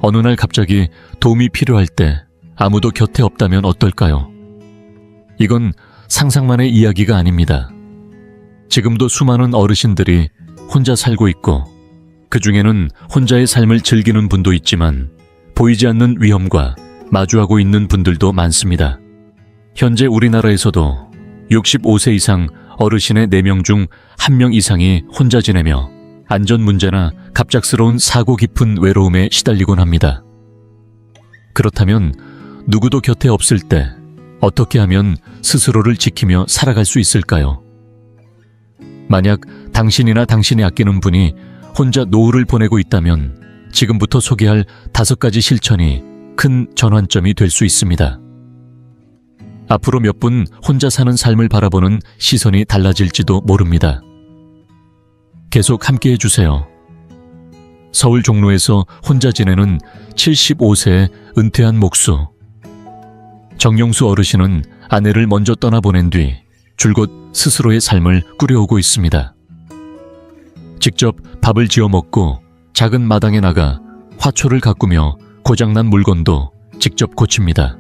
어느 날 갑자기 도움이 필요할 때 아무도 곁에 없다면 어떨까요? 이건 상상만의 이야기가 아닙니다. 지금도 수많은 어르신들이 혼자 살고 있고 그 중에는 혼자의 삶을 즐기는 분도 있지만 보이지 않는 위험과 마주하고 있는 분들도 많습니다. 현재 우리나라에서도 65세 이상 어르신의 4명 중 1명 이상이 혼자 지내며 안전 문제나 갑작스러운 사고 깊은 외로움에 시달리곤 합니다. 그렇다면 누구도 곁에 없을 때 어떻게 하면 스스로를 지키며 살아갈 수 있을까요? 만약 당신이나 당신이 아끼는 분이 혼자 노후를 보내고 있다면 지금부터 소개할 5가지 실천이 큰 전환점이 될 수 있습니다. 앞으로 몇 분 혼자 사는 삶을 바라보는 시선이 달라질지도 모릅니다. 계속 함께 해주세요. 서울 종로에서 혼자 지내는 75세의 은퇴한 목수. 정영수 어르신은 아내를 먼저 떠나보낸 뒤 줄곧 스스로의 삶을 꾸려오고 있습니다. 직접 밥을 지어 먹고 작은 마당에 나가 화초를 가꾸며 고장난 물건도 직접 고칩니다.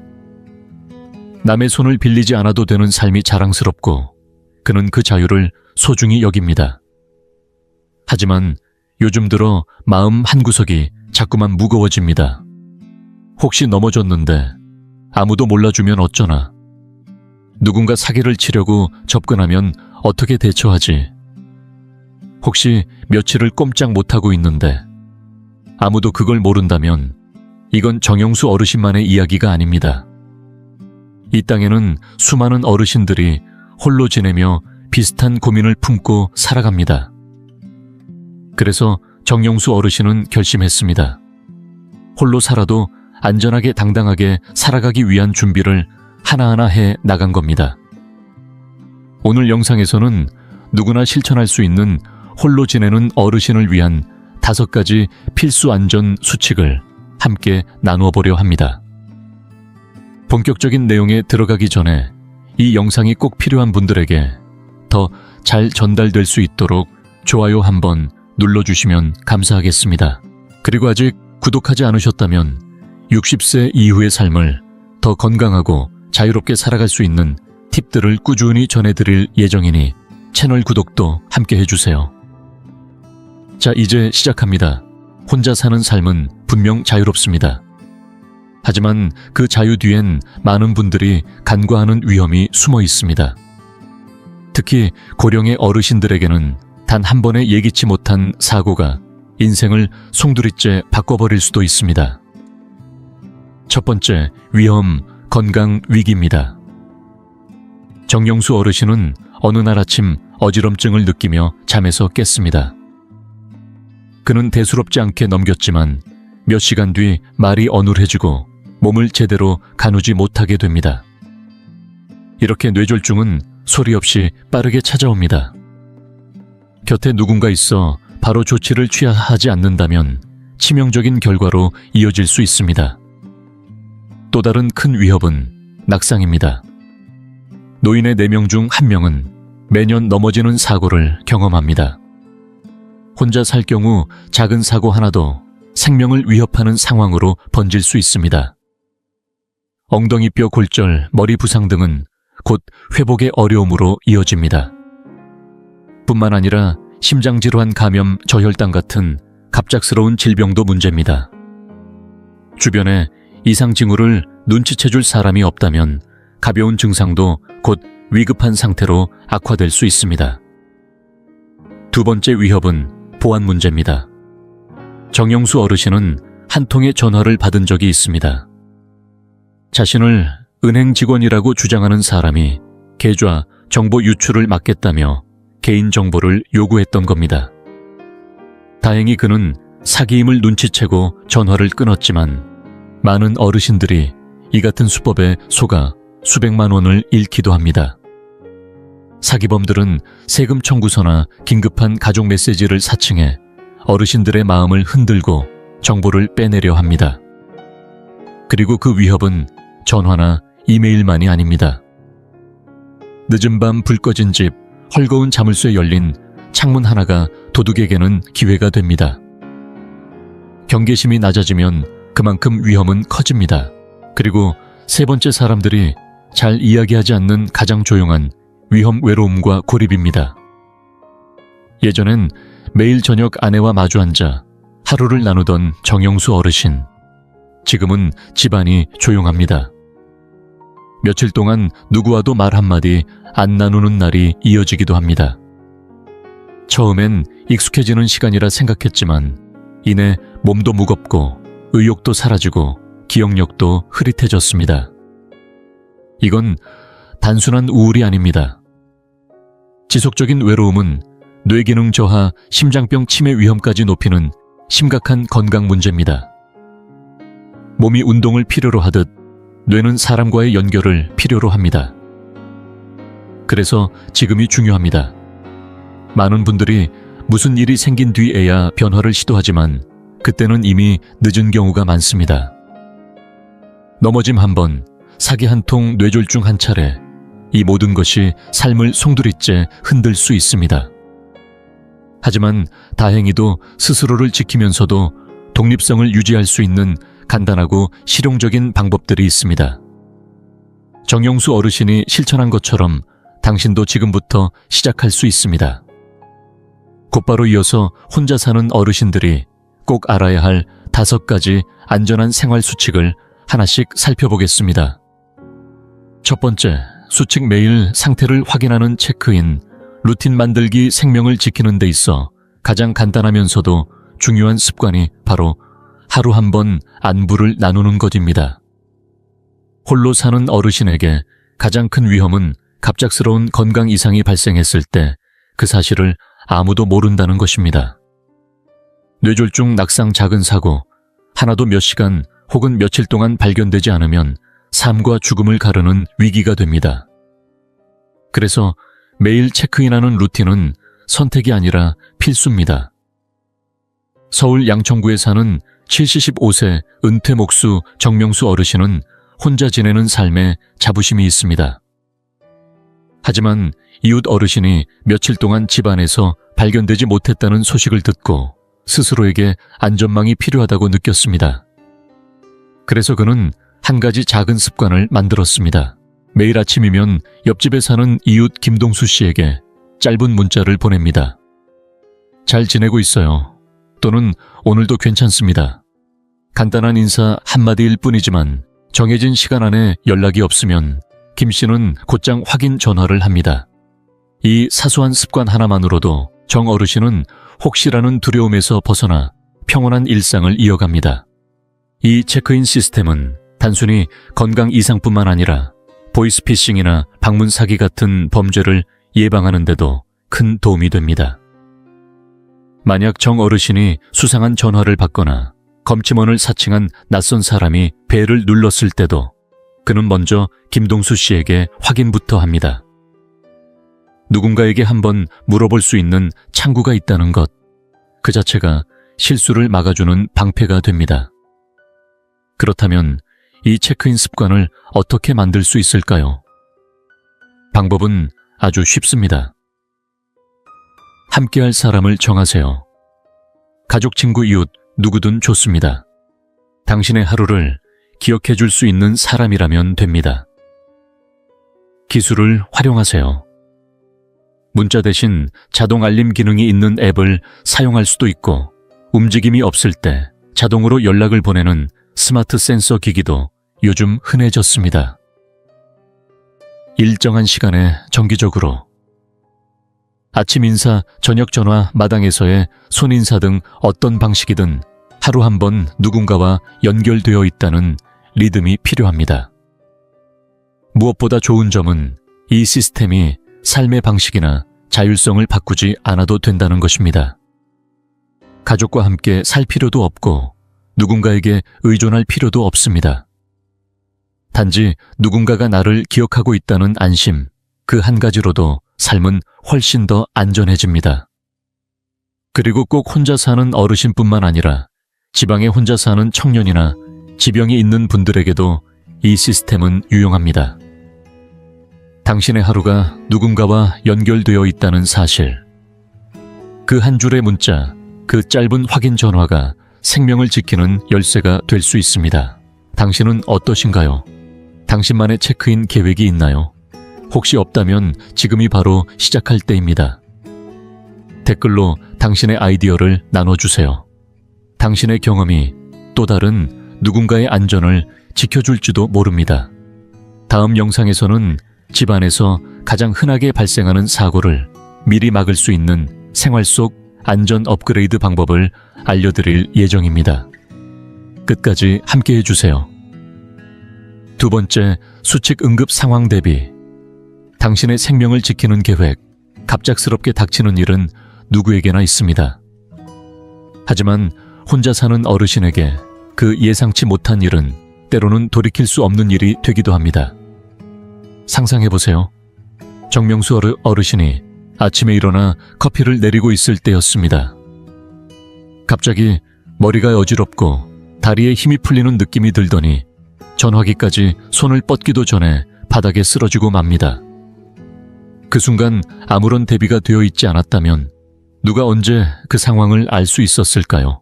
남의 손을 빌리지 않아도 되는 삶이 자랑스럽고 그는 그 자유를 소중히 여깁니다. 하지만 요즘 들어 마음 한구석이 자꾸만 무거워집니다. 혹시 넘어졌는데 아무도 몰라주면 어쩌나. 누군가 사기를 치려고 접근하면 어떻게 대처하지? 혹시 며칠을 꼼짝 못하고 있는데 아무도 그걸 모른다면 이건 정영수 어르신만의 이야기가 아닙니다. 이 땅에는 수많은 어르신들이 홀로 지내며 비슷한 고민을 품고 살아갑니다. 그래서 정영수 어르신은 결심했습니다. 홀로 살아도 안전하게 당당하게 살아가기 위한 준비를 하나하나 해 나간 겁니다. 오늘 영상에서는 누구나 실천할 수 있는 홀로 지내는 어르신을 위한 5가지 필수 안전 수칙을 함께 나누어 보려 합니다. 본격적인 내용에 들어가기 전에 이 영상이 꼭 필요한 분들에게 더 잘 전달될 수 있도록 좋아요 한번 눌러주시면 감사하겠습니다. 그리고 아직 구독하지 않으셨다면 60세 이후의 삶을 더 건강하고 자유롭게 살아갈 수 있는 팁들을 꾸준히 전해드릴 예정이니 채널 구독도 함께 해주세요. 자, 이제 시작합니다. 혼자 사는 삶은 분명 자유롭습니다. 하지만 그 자유 뒤엔 많은 분들이 간과하는 위험이 숨어 있습니다. 특히 고령의 어르신들에게는 단 한 번의 예기치 못한 사고가 인생을 송두리째 바꿔버릴 수도 있습니다. 첫 번째, 위험, 건강 위기입니다. 정영수 어르신은 어느 날 아침 어지럼증을 느끼며 잠에서 깼습니다. 그는 대수롭지 않게 넘겼지만 몇 시간 뒤 말이 어눌해지고 몸을 제대로 가누지 못하게 됩니다. 이렇게 뇌졸중은 소리 없이 빠르게 찾아옵니다. 곁에 누군가 있어 바로 조치를 취하지 않는다면 치명적인 결과로 이어질 수 있습니다. 또 다른 큰 위협은 낙상입니다. 노인의 4명 중 1명은 매년 넘어지는 사고를 경험합니다. 혼자 살 경우 작은 사고 하나도 생명을 위협하는 상황으로 번질 수 있습니다. 엉덩이뼈 골절, 머리 부상 등은 곧 회복의 어려움으로 이어집니다. 뿐만 아니라 심장질환 감염, 저혈당 같은 갑작스러운 질병도 문제입니다. 주변에 이상 징후를 눈치채줄 사람이 없다면 가벼운 증상도 곧 위급한 상태로 악화될 수 있습니다. 두 번째 위협은 보안 문제입니다. 정영수 어르신은 한 통의 전화를 받은 적이 있습니다. 자신을 은행 직원이라고 주장하는 사람이 계좌 정보 유출을 막겠다며 개인정보를 요구했던 겁니다. 다행히 그는 사기임을 눈치채고 전화를 끊었지만 많은 어르신들이 이 같은 수법에 속아 수백만 원을 잃기도 합니다. 사기범들은 세금 청구서나 긴급한 가족 메시지를 사칭해 어르신들의 마음을 흔들고 정보를 빼내려 합니다. 그리고 그 위협은 전화나 이메일만이 아닙니다. 늦은 밤 불 꺼진 집, 헐거운 자물쇠에 열린 창문 하나가 도둑에게는 기회가 됩니다. 경계심이 낮아지면 그만큼 위험은 커집니다. 그리고 세 번째, 사람들이 잘 이야기하지 않는 가장 조용한 위험 외로움과 고립입니다. 예전엔 매일 저녁 아내와 마주 앉아 하루를 나누던 정영수 어르신. 지금은 집안이 조용합니다. 며칠 동안 누구와도 말 한마디 안 나누는 날이 이어지기도 합니다. 처음엔 익숙해지는 시간이라 생각했지만 이내 몸도 무겁고 의욕도 사라지고 기억력도 흐릿해졌습니다. 이건 단순한 우울이 아닙니다. 지속적인 외로움은 뇌기능 저하, 심장병 치매 위험까지 높이는 심각한 건강 문제입니다. 몸이 운동을 필요로 하듯 뇌는 사람과의 연결을 필요로 합니다. 그래서 지금이 중요합니다. 많은 분들이 무슨 일이 생긴 뒤에야 변화를 시도하지만 그때는 이미 늦은 경우가 많습니다. 넘어짐 한 번, 사기 한 통, 뇌졸중 한 차례, 이 모든 것이 삶을 송두리째 흔들 수 있습니다. 하지만 다행히도 스스로를 지키면서도 독립성을 유지할 수 있는 간단하고 실용적인 방법들이 있습니다. 정영수 어르신이 실천한 것처럼 당신도 지금부터 시작할 수 있습니다. 곧바로 이어서 혼자 사는 어르신들이 꼭 알아야 할 5가지 안전한 생활 수칙을 하나씩 살펴보겠습니다. 첫 번째, 수칙. 매일 상태를 확인하는 체크인. 루틴 만들기. 생명을 지키는 데 있어 가장 간단하면서도 중요한 습관이 바로 하루 한 번 안부를 나누는 것입니다. 홀로 사는 어르신에게 가장 큰 위험은 갑작스러운 건강 이상이 발생했을 때 그 사실을 아무도 모른다는 것입니다. 뇌졸중, 낙상, 작은 사고, 하나도 몇 시간 혹은 며칠 동안 발견되지 않으면 삶과 죽음을 가르는 위기가 됩니다. 그래서 매일 체크인하는 루틴은 선택이 아니라 필수입니다. 서울 양천구에 사는 75세 은퇴 목수 정명수 어르신은 혼자 지내는 삶에 자부심이 있습니다. 하지만 이웃 어르신이 며칠 동안 집안에서 발견되지 못했다는 소식을 듣고 스스로에게 안전망이 필요하다고 느꼈습니다. 그래서 그는 한 가지 작은 습관을 만들었습니다. 매일 아침이면 옆집에 사는 이웃 김동수 씨에게 짧은 문자를 보냅니다. 잘 지내고 있어요. 또는 오늘도 괜찮습니다. 간단한 인사 한마디일 뿐이지만 정해진 시간 안에 연락이 없으면 김 씨는 곧장 확인 전화를 합니다. 이 사소한 습관 하나만으로도 정 어르신은 혹시라는 두려움에서 벗어나 평온한 일상을 이어갑니다. 이 체크인 시스템은 단순히 건강 이상뿐만 아니라 보이스피싱이나 방문 사기 같은 범죄를 예방하는 데도 큰 도움이 됩니다. 만약 정 어르신이 수상한 전화를 받거나 검침원을 사칭한 낯선 사람이 벨을 눌렀을 때도 그는 먼저 김동수 씨에게 확인부터 합니다. 누군가에게 한번 물어볼 수 있는 창구가 있다는 것, 그 자체가 실수를 막아주는 방패가 됩니다. 그렇다면 이 체크인 습관을 어떻게 만들 수 있을까요? 방법은 아주 쉽습니다. 함께할 사람을 정하세요. 가족, 친구, 이웃 누구든 좋습니다. 당신의 하루를 기억해 줄 수 있는 사람이라면 됩니다. 기술을 활용하세요. 문자 대신 자동 알림 기능이 있는 앱을 사용할 수도 있고, 움직임이 없을 때 자동으로 연락을 보내는 스마트 센서 기기도 요즘 흔해졌습니다. 일정한 시간에 정기적으로 아침 인사, 저녁 전화, 마당에서의 손인사 등 어떤 방식이든 하루 한 번 누군가와 연결되어 있다는 리듬이 필요합니다. 무엇보다 좋은 점은 이 시스템이 삶의 방식이나 자율성을 바꾸지 않아도 된다는 것입니다. 가족과 함께 살 필요도 없고 누군가에게 의존할 필요도 없습니다. 단지 누군가가 나를 기억하고 있다는 안심, 그 한 가지로도 삶은 훨씬 더 안전해집니다. 그리고 꼭 혼자 사는 어르신뿐만 아니라 지방에 혼자 사는 청년이나 지병이 있는 분들에게도 이 시스템은 유용합니다. 당신의 하루가 누군가와 연결되어 있다는 사실, 그 한 줄의 문자, 그 짧은 확인 전화가 생명을 지키는 열쇠가 될 수 있습니다. 당신은 어떠신가요? 당신만의 체크인 계획이 있나요? 혹시 없다면 지금이 바로 시작할 때입니다. 댓글로 당신의 아이디어를 나눠주세요. 당신의 경험이 또 다른 누군가의 안전을 지켜줄지도 모릅니다. 다음 영상에서는 집안에서 가장 흔하게 발생하는 사고를 미리 막을 수 있는 생활 속 안전 업그레이드 방법을 알려드릴 예정입니다. 끝까지 함께 해주세요. 두 번째, 수칙 응급 상황 대비. 당신의 생명을 지키는 계획, 갑작스럽게 닥치는 일은 누구에게나 있습니다. 하지만 혼자 사는 어르신에게 그 예상치 못한 일은 때로는 돌이킬 수 없는 일이 되기도 합니다. 상상해보세요. 정명수 어르신이 아침에 일어나 커피를 내리고 있을 때였습니다. 갑자기 머리가 어지럽고 다리에 힘이 풀리는 느낌이 들더니 전화기까지 손을 뻗기도 전에 바닥에 쓰러지고 맙니다. 그 순간 아무런 대비가 되어 있지 않았다면 누가 언제 그 상황을 알 수 있었을까요?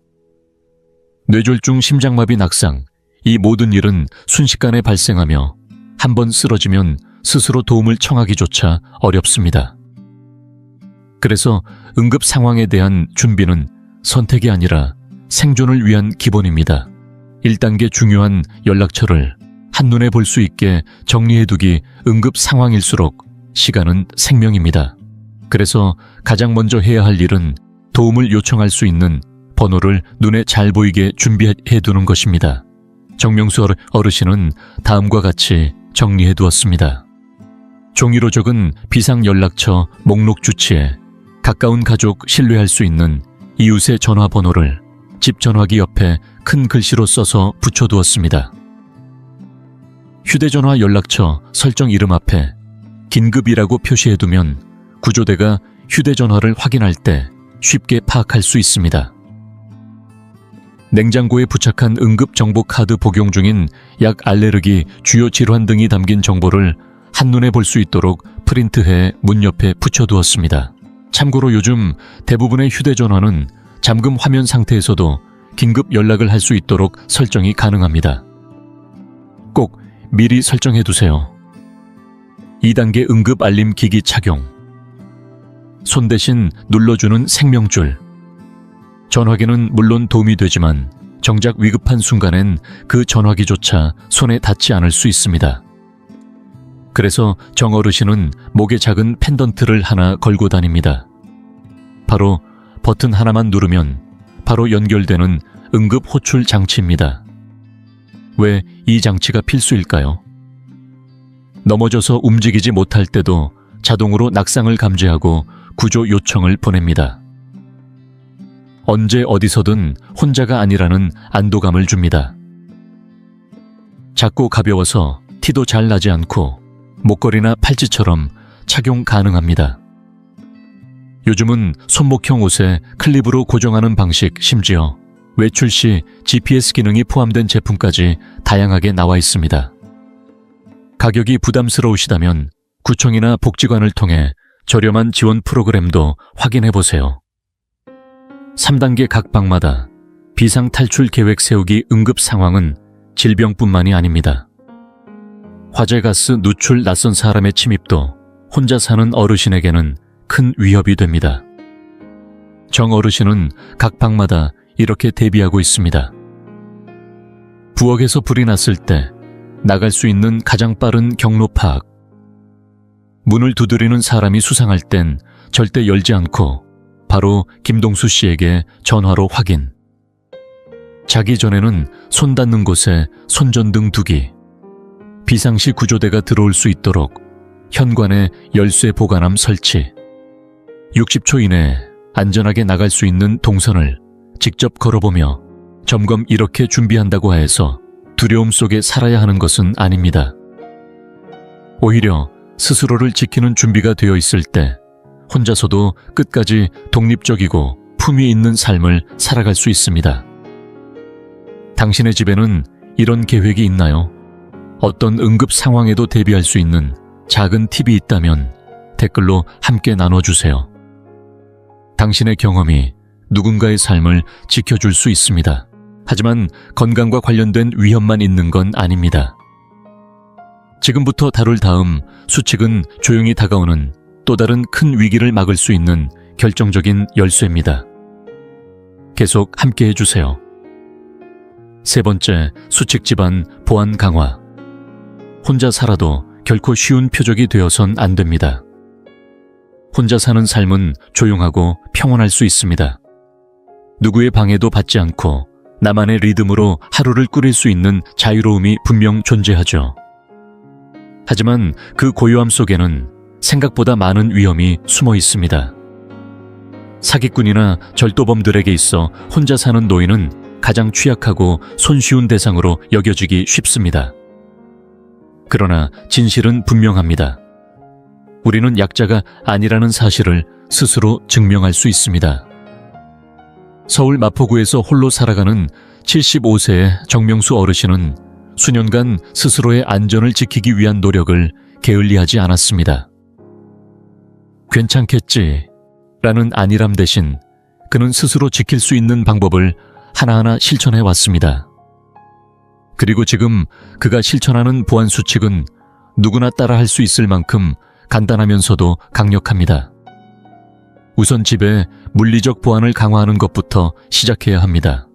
뇌졸중, 심장마비, 낙상, 이 모든 일은 순식간에 발생하며 한 번 쓰러지면 스스로 도움을 청하기조차 어렵습니다. 그래서 응급 상황에 대한 준비는 선택이 아니라 생존을 위한 기본입니다. 1단계 중요한 연락처를 한눈에 볼 수 있게 정리해두기. 응급 상황일수록 시간은 생명입니다. 그래서 가장 먼저 해야 할 일은 도움을 요청할 수 있는 번호를 눈에 잘 보이게 준비해두는 것입니다. 정명수 어르신은 다음과 같이 정리해두었습니다. 종이로 적은 비상연락처 목록 주치에 가까운 가족, 신뢰할 수 있는 이웃의 전화번호를 집 전화기 옆에 큰 글씨로 써서 붙여두었습니다. 휴대전화 연락처 설정 이름 앞에 긴급이라고 표시해두면 구조대가 휴대전화를 확인할 때 쉽게 파악할 수 있습니다. 냉장고에 부착한 응급정보카드 복용 중인 약 알레르기, 주요 질환 등이 담긴 정보를 한눈에 볼 수 있도록 프린트해 문 옆에 붙여두었습니다. 참고로 요즘 대부분의 휴대전화는 잠금 화면 상태에서도 긴급 연락을 할 수 있도록 설정이 가능합니다. 꼭 미리 설정해두세요. 2단계 응급 알림 기기 착용. 손 대신 눌러주는 생명줄. 전화기는 물론 도움이 되지만 정작 위급한 순간엔 그 전화기조차 손에 닿지 않을 수 있습니다. 그래서 정 어르신은 목에 작은 펜던트를 하나 걸고 다닙니다. 바로 버튼 하나만 누르면 바로 연결되는 응급 호출 장치입니다. 왜 이 장치가 필수일까요? 넘어져서 움직이지 못할 때도 자동으로 낙상을 감지하고 구조 요청을 보냅니다. 언제 어디서든 혼자가 아니라는 안도감을 줍니다. 작고 가벼워서 티도 잘 나지 않고 목걸이나 팔찌처럼 착용 가능합니다. 요즘은 손목형 옷에 클립으로 고정하는 방식, 심지어 외출 시 GPS 기능이 포함된 제품까지 다양하게 나와 있습니다. 가격이 부담스러우시다면 구청이나 복지관을 통해 저렴한 지원 프로그램도 확인해보세요. 3단계 각 방마다 비상탈출 계획 세우기. 응급 상황은 질병뿐만이 아닙니다. 화재, 가스, 누출, 낯선 사람의 침입도 혼자 사는 어르신에게는 큰 위협이 됩니다. 정 어르신은 각 방마다 이렇게 대비하고 있습니다. 부엌에서 불이 났을 때 나갈 수 있는 가장 빠른 경로 파악. 문을 두드리는 사람이 수상할 땐 절대 열지 않고 바로 김동수 씨에게 전화로 확인. 자기 전에는 손 닿는 곳에 손전등 두기. 비상시 구조대가 들어올 수 있도록 현관에 열쇠 보관함 설치. 60초 이내에 안전하게 나갈 수 있는 동선을 직접 걸어보며 점검. 이렇게 준비한다고 해서 두려움 속에 살아야 하는 것은 아닙니다. 오히려 스스로를 지키는 준비가 되어 있을 때 혼자서도 끝까지 독립적이고 품위 있는 삶을 살아갈 수 있습니다. 당신의 집에는 이런 계획이 있나요? 어떤 응급 상황에도 대비할 수 있는 작은 팁이 있다면 댓글로 함께 나눠주세요. 당신의 경험이 누군가의 삶을 지켜줄 수 있습니다. 하지만 건강과 관련된 위험만 있는 건 아닙니다. 지금부터 다룰 다음 수칙은 조용히 다가오는 또 다른 큰 위기를 막을 수 있는 결정적인 열쇠입니다. 계속 함께 해주세요. 세 번째, 수칙 집안 보안 강화. 혼자 살아도 결코 쉬운 표적이 되어선 안 됩니다. 혼자 사는 삶은 조용하고 평온할 수 있습니다. 누구의 방해도 받지 않고 나만의 리듬으로 하루를 꾸릴 수 있는 자유로움이 분명 존재하죠. 하지만 그 고요함 속에는 생각보다 많은 위험이 숨어 있습니다. 사기꾼이나 절도범들에게 있어 혼자 사는 노인은 가장 취약하고 손쉬운 대상으로 여겨지기 쉽습니다. 그러나 진실은 분명합니다. 우리는 약자가 아니라는 사실을 스스로 증명할 수 있습니다. 서울 마포구에서 홀로 살아가는 75세의 정명수 어르신은 수년간 스스로의 안전을 지키기 위한 노력을 게을리하지 않았습니다. 괜찮겠지 라는 안일함 대신 그는 스스로 지킬 수 있는 방법을 하나하나 실천해 왔습니다. 그리고 지금 그가 실천하는 보안 수칙은 누구나 따라 할 수 있을 만큼 간단하면서도 강력합니다. 우선 집에 물리적 보안을 강화하는 것부터 시작해야 합니다.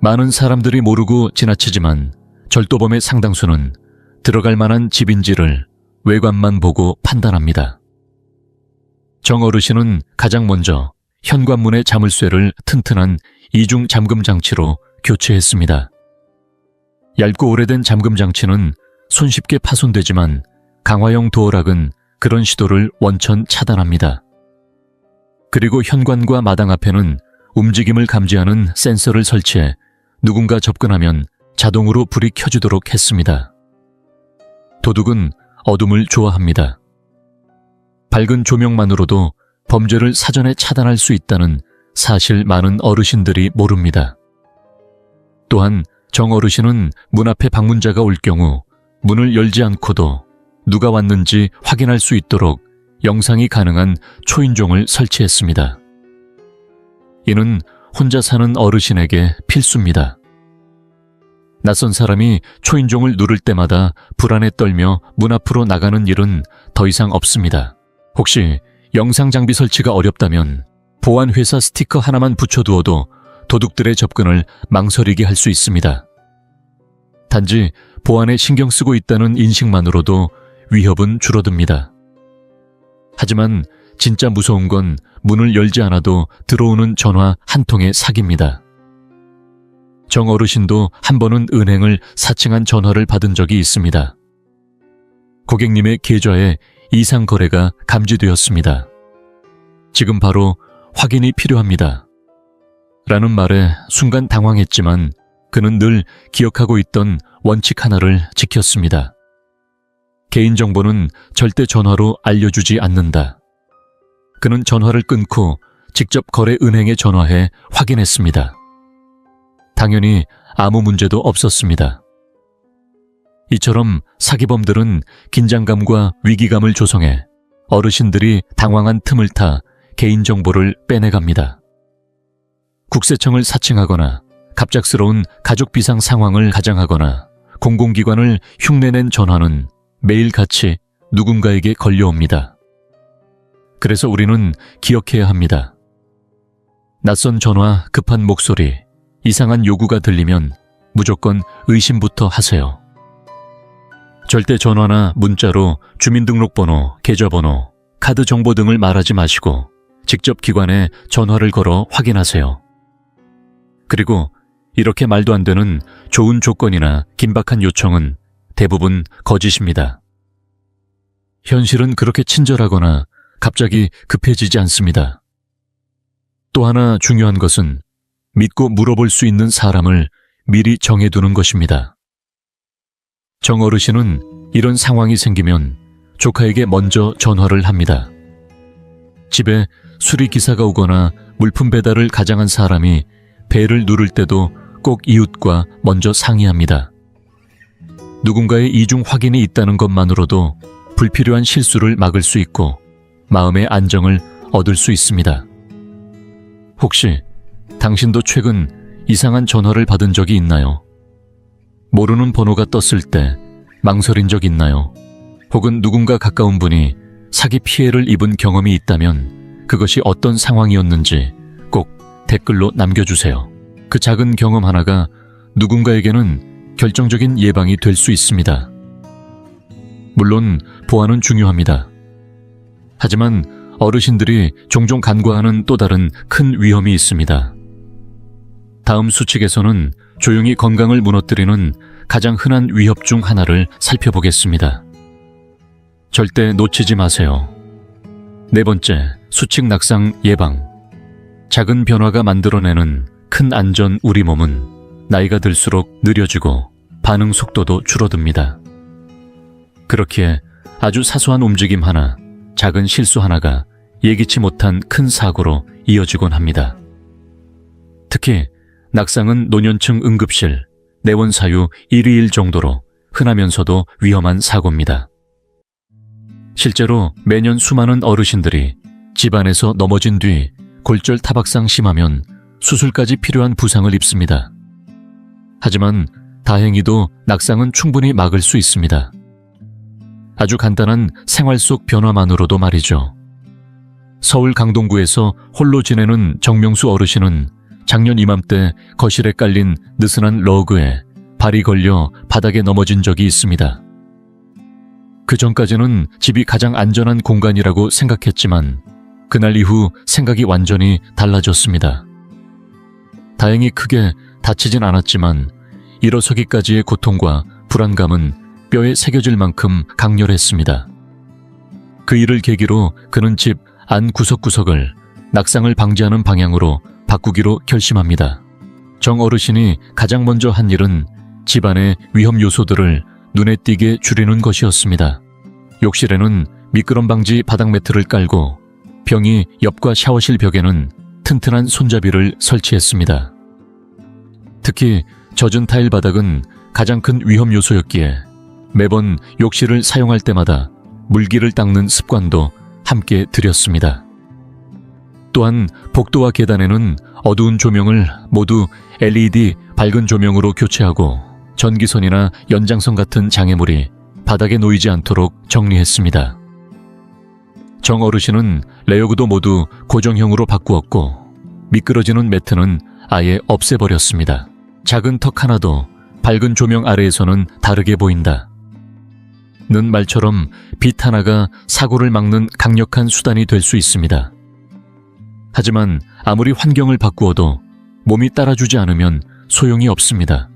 많은 사람들이 모르고 지나치지만 절도범의 상당수는 들어갈 만한 집인지를 외관만 보고 판단합니다. 정 어르신은 가장 먼저 현관문의 자물쇠를 튼튼한 이중 잠금 장치로 교체했습니다. 얇고 오래된 잠금 장치는 손쉽게 파손되지만 강화형 도어락은 그런 시도를 원천 차단합니다. 그리고 현관과 마당 앞에는 움직임을 감지하는 센서를 설치해 누군가 접근하면 자동으로 불이 켜지도록 했습니다. 도둑은 어둠을 좋아합니다. 밝은 조명만으로도 범죄를 사전에 차단할 수 있다는 사실 많은 어르신들이 모릅니다. 또한 정 어르신은 문 앞에 방문자가 올 경우 문을 열지 않고도 누가 왔는지 확인할 수 있도록 영상이 가능한 초인종을 설치했습니다. 이는 혼자 사는 어르신에게 필수입니다. 낯선 사람이 초인종을 누를 때마다 불안에 떨며 문 앞으로 나가는 일은 더 이상 없습니다. 혹시 영상 장비 설치가 어렵다면 보안회사 스티커 하나만 붙여두어도 도둑들의 접근을 망설이게 할 수 있습니다. 단지 보안에 신경 쓰고 있다는 인식만으로도 위협은 줄어듭니다. 하지만 진짜 무서운 건 문을 열지 않아도 들어오는 전화 한 통의 사기입니다. 정 어르신도 한 번은 은행을 사칭한 전화를 받은 적이 있습니다. 고객님의 계좌에 이상 거래가 감지되었습니다. 지금 바로 확인이 필요합니다. 라는 말에 순간 당황했지만 그는 늘 기억하고 있던 원칙 하나를 지켰습니다. 개인정보는 절대 전화로 알려주지 않는다. 그는 전화를 끊고 직접 거래 은행에 전화해 확인했습니다. 당연히 아무 문제도 없었습니다. 이처럼 사기범들은 긴장감과 위기감을 조성해 어르신들이 당황한 틈을 타 개인정보를 빼내갑니다. 국세청을 사칭하거나 갑작스러운 가족 비상 상황을 가장하거나 공공기관을 흉내낸 전화는 매일같이 누군가에게 걸려옵니다. 그래서 우리는 기억해야 합니다. 낯선 전화, 급한 목소리, 이상한 요구가 들리면 무조건 의심부터 하세요. 절대 전화나 문자로 주민등록번호, 계좌번호, 카드 정보 등을 말하지 마시고 직접 기관에 전화를 걸어 확인하세요. 그리고 이렇게 말도 안 되는 좋은 조건이나 긴박한 요청은 대부분 거짓입니다. 현실은 그렇게 친절하거나 갑자기 급해지지 않습니다. 또 하나 중요한 것은 믿고 물어볼 수 있는 사람을 미리 정해두는 것입니다. 정 어르신은 이런 상황이 생기면 조카에게 먼저 전화를 합니다. 집에 수리기사가 오거나 물품 배달을 가장한 사람이 벨을 누를 때도 꼭 이웃과 먼저 상의합니다. 누군가의 이중 확인이 있다는 것만으로도 불필요한 실수를 막을 수 있고 마음의 안정을 얻을 수 있습니다. 혹시 당신도 최근 이상한 전화를 받은 적이 있나요? 모르는 번호가 떴을 때 망설인 적 있나요? 혹은 누군가 가까운 분이 사기 피해를 입은 경험이 있다면 그것이 어떤 상황이었는지 꼭 댓글로 남겨주세요. 그 작은 경험 하나가 누군가에게는 결정적인 예방이 될 수 있습니다. 물론 보안은 중요합니다. 하지만 어르신들이 종종 간과하는 또 다른 큰 위험이 있습니다. 다음 수칙에서는 조용히 건강을 무너뜨리는 가장 흔한 위협 중 하나를 살펴보겠습니다. 절대 놓치지 마세요. 네 번째, 수칙 낙상 예방. 작은 변화가 만들어내는 큰 안전 우리 몸은 나이가 들수록 느려지고 반응 속도도 줄어듭니다. 그렇기에 아주 사소한 움직임 하나, 작은 실수 하나가 예기치 못한 큰 사고로 이어지곤 합니다. 특히 낙상은 노년층 응급실, 내원 사유 1위1 정도로 흔하면서도 위험한 사고입니다. 실제로 매년 수많은 어르신들이 집안에서 넘어진 뒤 골절 타박상 심하면 수술까지 필요한 부상을 입습니다. 하지만 다행히도 낙상은 충분히 막을 수 있습니다. 아주 간단한 생활 속 변화만으로도 말이죠. 서울 강동구에서 홀로 지내는 정명수 어르신은 작년 이맘때 거실에 깔린 느슨한 러그에 발이 걸려 바닥에 넘어진 적이 있습니다. 그 전까지는 집이 가장 안전한 공간이라고 생각했지만 그날 이후 생각이 완전히 달라졌습니다. 다행히 크게 다치진 않았지만 일어서기까지의 고통과 불안감은 뼈에 새겨질 만큼 강렬했습니다. 그 일을 계기로 그는 집 안 구석구석을 낙상을 방지하는 방향으로 바꾸기로 결심합니다. 정 어르신이 가장 먼저 한 일은 집안의 위험 요소들을 눈에 띄게 줄이는 것이었습니다. 욕실에는 미끄럼 방지 바닥 매트를 깔고 병이 옆과 샤워실 벽에는 튼튼한 손잡이를 설치했습니다. 특히 젖은 타일 바닥은 가장 큰 위험 요소였기에 매번 욕실을 사용할 때마다 물기를 닦는 습관도 함께 들였습니다. 또한 복도와 계단에는 어두운 조명을 모두 LED 밝은 조명으로 교체하고 전기선이나 연장선 같은 장애물이 바닥에 놓이지 않도록 정리했습니다. 정 어르신은 레이어구도 모두 고정형으로 바꾸었고 미끄러지는 매트는 아예 없애버렸습니다. 작은 턱 하나도 밝은 조명 아래에서는 다르게 보인다 는 말처럼 빛 하나가 사고를 막는 강력한 수단이 될 수 있습니다. 하지만 아무리 환경을 바꾸어도 몸이 따라주지 않으면 소용이 없습니다.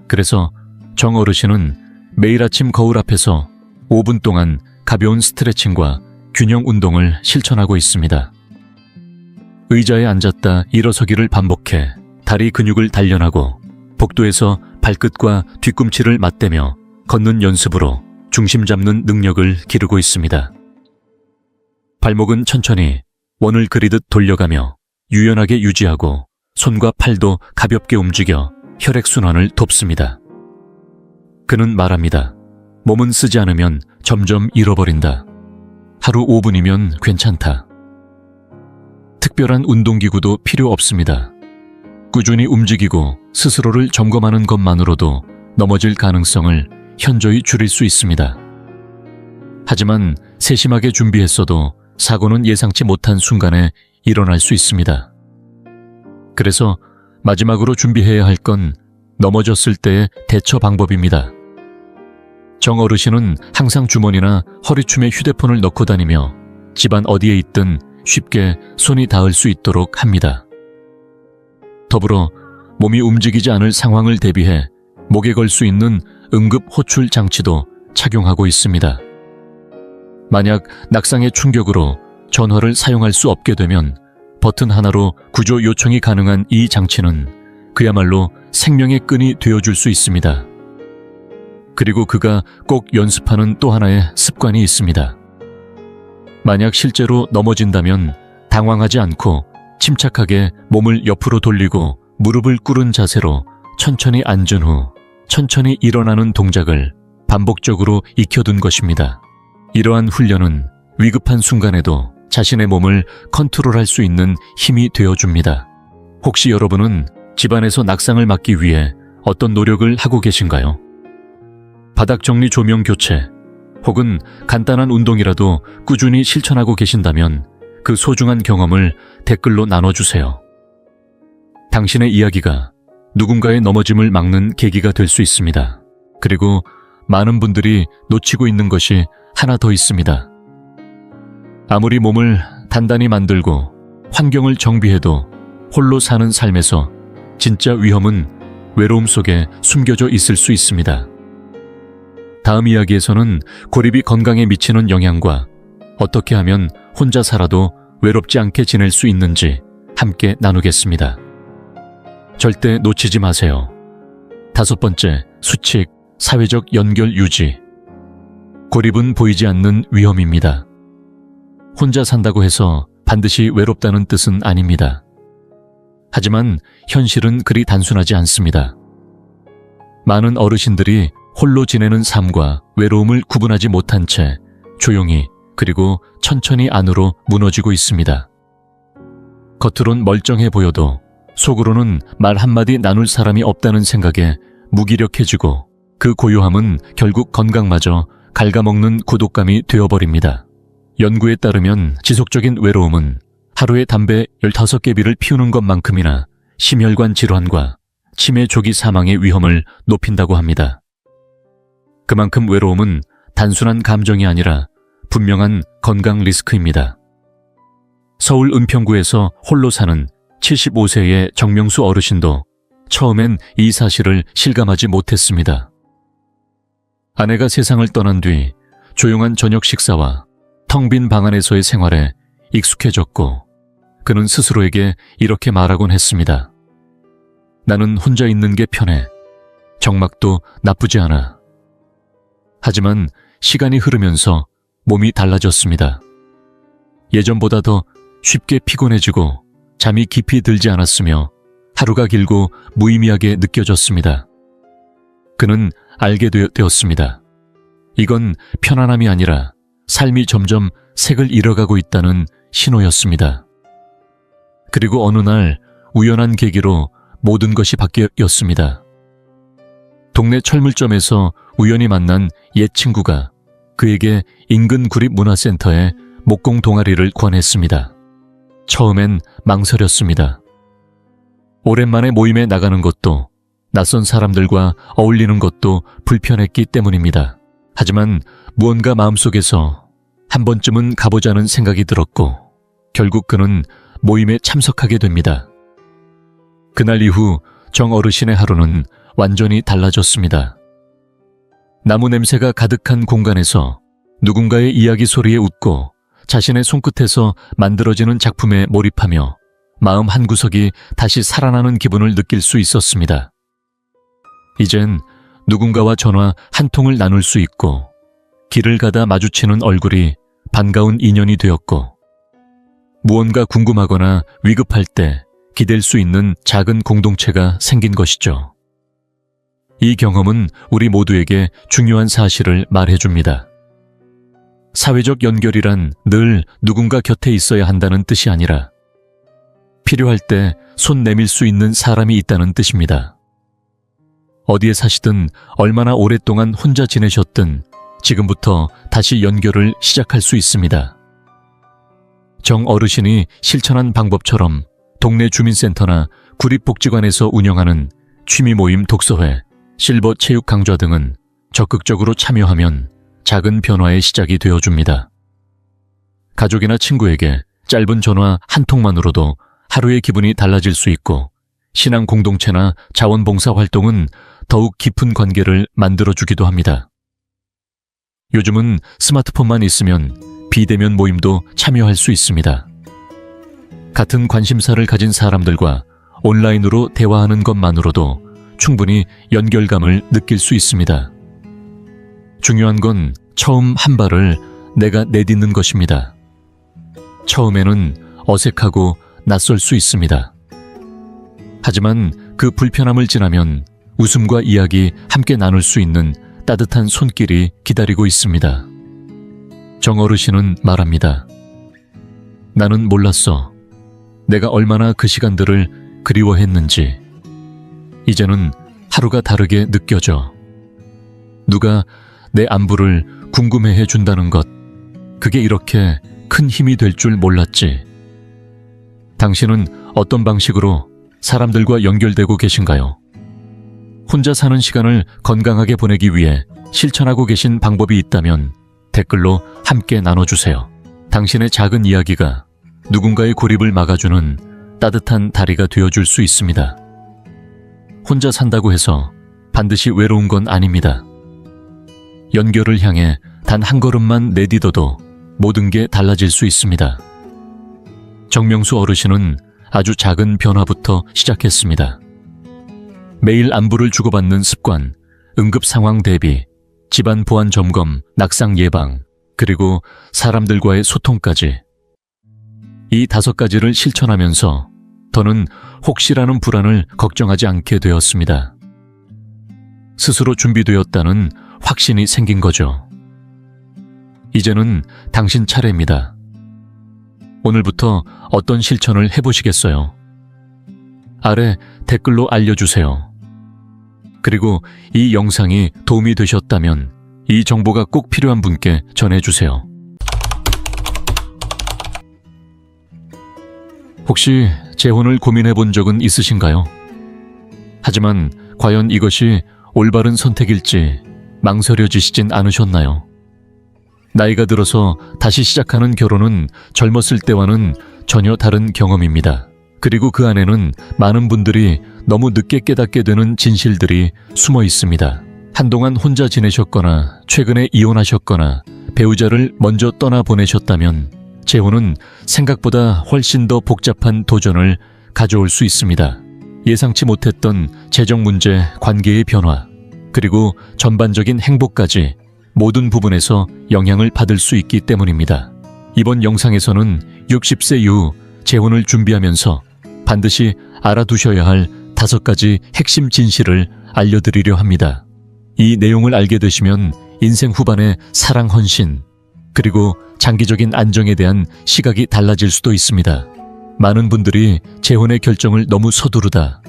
그래서 정 어르신은 매일 아침 거울 앞에서 5분 동안 가벼운 스트레칭과 균형 운동을 실천하고 있습니다. 의자에 앉았다 일어서기를 반복해 다리 근육을 단련하고 복도에서 발끝과 뒤꿈치를 맞대며 걷는 연습으로 중심 잡는 능력을 기르고 있습니다. 발목은 천천히 원을 그리듯 돌려가며 유연하게 유지하고 손과 팔도 가볍게 움직여 혈액순환을 돕습니다. 그는 말합니다. 몸은 쓰지 않으면 점점 잃어버린다. 하루 5분이면 괜찮다. 특별한 운동기구도 필요 없습니다. 꾸준히 움직이고 스스로를 점검하는 것만으로도 넘어질 가능성을 현저히 줄일 수 있습니다. 하지만 세심하게 준비했어도 사고는 예상치 못한 순간에 일어날 수 있습니다. 그래서 마지막으로 준비해야 할 건 넘어졌을 때의 대처 방법입니다. 정 어르신은 항상 주머니나 허리춤에 휴대폰을 넣고 다니며 집안 어디에 있든 쉽게 손이 닿을 수 있도록 합니다. 더불어 몸이 움직이지 않을 상황을 대비해 목에 걸 수 있는 응급 호출 장치도 착용하고 있습니다. 만약 낙상의 충격으로 전화를 사용할 수 없게 되면 버튼 하나로 구조 요청이 가능한 이 장치는 그야말로 생명의 끈이 되어줄 수 있습니다. 그리고 그가 꼭 연습하는 또 하나의 습관이 있습니다. 만약 실제로 넘어진다면 당황하지 않고 침착하게 몸을 옆으로 돌리고 무릎을 꿇은 자세로 천천히 앉은 후 천천히 일어나는 동작을 반복적으로 익혀둔 것입니다. 이러한 훈련은 위급한 순간에도 자신의 몸을 컨트롤할 수 있는 힘이 되어줍니다. 혹시 여러분은 집안에서 낙상을 막기 위해 어떤 노력을 하고 계신가요? 바닥 정리 조명 교체, 혹은 간단한 운동이라도 꾸준히 실천하고 계신다면 그 소중한 경험을 댓글로 나눠주세요. 당신의 이야기가 누군가의 넘어짐을 막는 계기가 될 수 있습니다. 그리고 많은 분들이 놓치고 있는 것이 하나 더 있습니다. 아무리 몸을 단단히 만들고 환경을 정비해도 홀로 사는 삶에서 진짜 위험은 외로움 속에 숨겨져 있을 수 있습니다. 다음 이야기에서는 고립이 건강에 미치는 영향과 어떻게 하면 혼자 살아도 외롭지 않게 지낼 수 있는지 함께 나누겠습니다. 절대 놓치지 마세요. 5번째, 수칙, 사회적 연결 유지. 고립은 보이지 않는 위험입니다. 혼자 산다고 해서 반드시 외롭다는 뜻은 아닙니다. 하지만 현실은 그리 단순하지 않습니다. 많은 어르신들이 홀로 지내는 삶과 외로움을 구분하지 못한 채 조용히 그리고 천천히 안으로 무너지고 있습니다. 겉으론 멀쩡해 보여도 속으로는 말 한마디 나눌 사람이 없다는 생각에 무기력해지고 그 고요함은 결국 건강마저 갉아먹는 고독감이 되어버립니다. 연구에 따르면 지속적인 외로움은 하루에 담배 15개비를 피우는 것만큼이나 심혈관 질환과 치매 조기 사망의 위험을 높인다고 합니다. 그만큼 외로움은 단순한 감정이 아니라 분명한 건강 리스크입니다. 서울 은평구에서 홀로 사는 75세의 정명수 어르신도 처음엔 이 사실을 실감하지 못했습니다. 아내가 세상을 떠난 뒤 조용한 저녁 식사와 텅 빈 방 안에서의 생활에 익숙해졌고 그는 스스로에게 이렇게 말하곤 했습니다. 나는 혼자 있는 게 편해. 정막도 나쁘지 않아. 하지만 시간이 흐르면서 몸이 달라졌습니다. 예전보다 더 쉽게 피곤해지고 잠이 깊이 들지 않았으며 하루가 길고 무의미하게 느껴졌습니다. 그는 알게 되었습니다. 이건 편안함이 아니라 삶이 점점 색을 잃어가고 있다는 신호였습니다. 그리고 어느 날 우연한 계기로 모든 것이 바뀌었습니다. 동네 철물점에서 우연히 만난 옛 친구가 그에게 인근 구립문화센터에 목공 동아리를 권했습니다. 처음엔 망설였습니다. 오랜만에 모임에 나가는 것도 낯선 사람들과 어울리는 것도 불편했기 때문입니다. 하지만 무언가 마음속에서 한 번쯤은 가보자는 생각이 들었고 결국 그는 모임에 참석하게 됩니다. 그날 이후 정 어르신의 하루는 완전히 달라졌습니다. 나무 냄새가 가득한 공간에서 누군가의 이야기 소리에 웃고 자신의 손끝에서 만들어지는 작품에 몰입하며 마음 한구석이 다시 살아나는 기분을 느낄 수 있었습니다. 이젠 누군가와 전화 한 통을 나눌 수 있고 길을 가다 마주치는 얼굴이 반가운 인연이 되었고 무언가 궁금하거나 위급할 때 기댈 수 있는 작은 공동체가 생긴 것이죠. 이 경험은 우리 모두에게 중요한 사실을 말해줍니다. 사회적 연결이란 늘 누군가 곁에 있어야 한다는 뜻이 아니라 필요할 때 손 내밀 수 있는 사람이 있다는 뜻입니다. 어디에 사시든 얼마나 오랫동안 혼자 지내셨든 지금부터 다시 연결을 시작할 수 있습니다. 정 어르신이 실천한 방법처럼 동네 주민센터나 구립복지관에서 운영하는 취미 모임 독서회, 실버 체육 강좌 등은 적극적으로 참여하면 작은 변화의 시작이 되어줍니다. 가족이나 친구에게 짧은 전화 한 통만으로도 하루의 기분이 달라질 수 있고 신앙 공동체나 자원봉사 활동은 더욱 깊은 관계를 만들어주기도 합니다. 요즘은 스마트폰만 있으면 비대면 모임도 참여할 수 있습니다. 같은 관심사를 가진 사람들과 온라인으로 대화하는 것만으로도 충분히 연결감을 느낄 수 있습니다. 중요한 건 처음 한 발을 내가 내딛는 것입니다. 처음에는 어색하고 낯설 수 있습니다. 하지만 그 불편함을 지나면 웃음과 이야기 함께 나눌 수 있는 따뜻한 손길이 기다리고 있습니다. 정 어르신은 말합니다. 나는 몰랐어. 내가 얼마나 그 시간들을 그리워했는지. 이제는 하루가 다르게 느껴져. 누가 내 안부를 궁금해해 준다는 것, 그게 이렇게 큰 힘이 될 줄 몰랐지. 당신은 어떤 방식으로 사람들과 연결되고 계신가요? 혼자 사는 시간을 건강하게 보내기 위해 실천하고 계신 방법이 있다면 댓글로 함께 나눠주세요. 당신의 작은 이야기가 누군가의 고립을 막아주는 따뜻한 다리가 되어줄 수 있습니다. 혼자 산다고 해서 반드시 외로운 건 아닙니다. 연결을 향해 단 한 걸음만 내디뎌도 모든 게 달라질 수 있습니다. 정명수 어르신은 아주 작은 변화부터 시작했습니다. 매일 안부를 주고받는 습관, 응급 상황 대비, 집안 보안 점검, 낙상 예방, 그리고 사람들과의 소통까지. 이 5가지를 실천하면서 더는 혹시라는 불안을 걱정하지 않게 되었습니다. 스스로 준비되었다는 확신이 생긴 거죠. 이제는 당신 차례입니다. 오늘부터 어떤 실천을 해보시겠어요? 아래 댓글로 알려주세요. 그리고 이 영상이 도움이 되셨다면 이 정보가 꼭 필요한 분께 전해주세요. 혹시 재혼을 고민해 본 적은 있으신가요? 하지만 과연 이것이 올바른 선택일지 망설여지시진 않으셨나요? 나이가 들어서 다시 시작하는 결혼은 젊었을 때와는 전혀 다른 경험입니다. 그리고 그 안에는 많은 분들이 너무 늦게 깨닫게 되는 진실들이 숨어 있습니다. 한동안 혼자 지내셨거나 최근에 이혼하셨거나 배우자를 먼저 떠나보내셨다면 재혼은 생각보다 훨씬 더 복잡한 도전을 가져올 수 있습니다. 예상치 못했던 재정 문제, 관계의 변화, 그리고 전반적인 행복까지 모든 부분에서 영향을 받을 수 있기 때문입니다. 이번 영상에서는 60세 이후 재혼을 준비하면서 반드시 알아두셔야 할 5가지 핵심 진실을 알려드리려 합니다. 이 내용을 알게 되시면 인생 후반의 사랑 헌신, 그리고 장기적인 안정에 대한 시각이 달라질 수도 있습니다. 많은 분들이 재혼의 결정을 너무 서두르다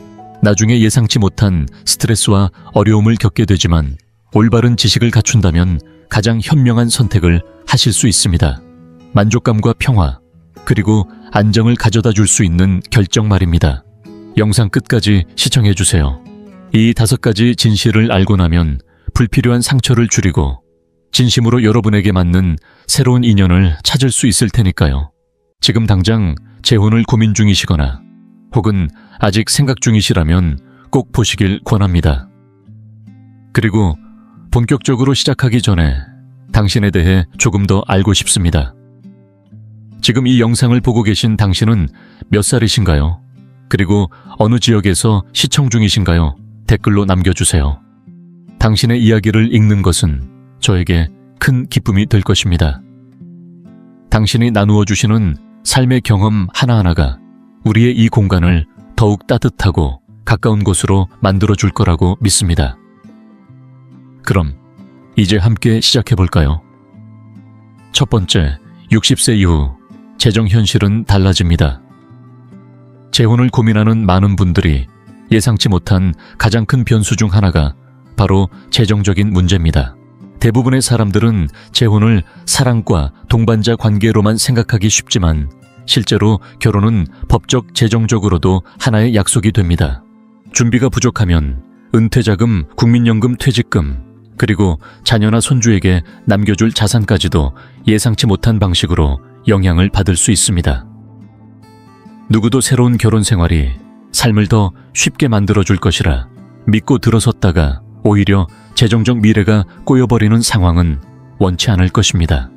나중에 예상치 못한 스트레스와 어려움을 겪게 되지만 올바른 지식을 갖춘다면 가장 현명한 선택을 하실 수 있습니다. 만족감과 평화, 그리고 안정을 가져다 줄 수 있는 결정 말입니다. 영상 끝까지 시청해주세요. 이 5가지 진실을 알고 나면 불필요한 상처를 줄이고 진심으로 여러분에게 맞는 새로운 인연을 찾을 수 있을 테니까요. 지금 당장 재혼을 고민 중이시거나 혹은 아직 생각 중이시라면 꼭 보시길 권합니다. 그리고 본격적으로 시작하기 전에 당신에 대해 조금 더 알고 싶습니다. 지금 이 영상을 보고 계신 당신은 몇 살이신가요? 그리고 어느 지역에서 시청 중이신가요? 댓글로 남겨주세요. 당신의 이야기를 읽는 것은 저에게 큰 기쁨이 될 것입니다. 당신이 나누어 주시는 삶의 경험 하나하나가 우리의 이 공간을 더욱 따뜻하고 가까운 곳으로 만들어 줄 거라고 믿습니다. 그럼 이제 함께 시작해 볼까요? 첫 번째, 60세 이후 재정 현실은 달라집니다. 재혼을 고민하는 많은 분들이 예상치 못한 가장 큰 변수 중 하나가 바로 재정적인 문제입니다. 대부분의 사람들은 재혼을 사랑과 동반자 관계로만 생각하기 쉽지만 실제로 결혼은 법적 재정적으로도 하나의 약속이 됩니다. 준비가 부족하면 은퇴자금, 국민연금 퇴직금, 그리고 자녀나 손주에게 남겨줄 자산까지도 예상치 못한 방식으로 영향을 받을 수 있습니다. 누구도 새로운 결혼 생활이 삶을 더 쉽게 만들어줄 것이라 믿고 들어섰다가 오히려 재정적 미래가 꼬여버리는 상황은 원치 않을 것입니다.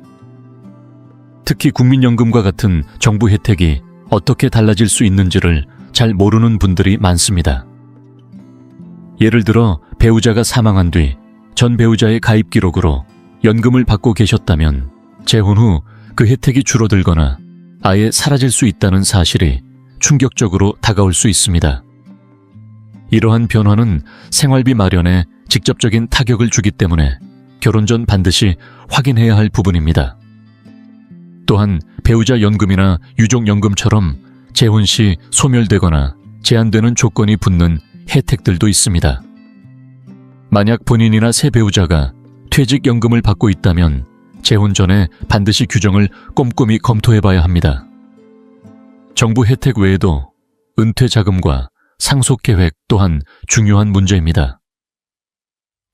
특히 국민연금과 같은 정부 혜택이 어떻게 달라질 수 있는지를 잘 모르는 분들이 많습니다. 예를 들어 배우자가 사망한 뒤 전 배우자의 가입 기록으로 연금을 받고 계셨다면 재혼 후 그 혜택이 줄어들거나 아예 사라질 수 있다는 사실이 충격적으로 다가올 수 있습니다. 이러한 변화는 생활비 마련에 직접적인 타격을 주기 때문에 결혼 전 반드시 확인해야 할 부분입니다. 또한 배우자 연금이나 유족연금처럼 재혼 시 소멸되거나 제한되는 조건이 붙는 혜택들도 있습니다. 만약 본인이나 새 배우자가 퇴직연금을 받고 있다면 재혼 전에 반드시 규정을 꼼꼼히 검토해봐야 합니다. 정부 혜택 외에도 은퇴 자금과 상속 계획 또한 중요한 문제입니다.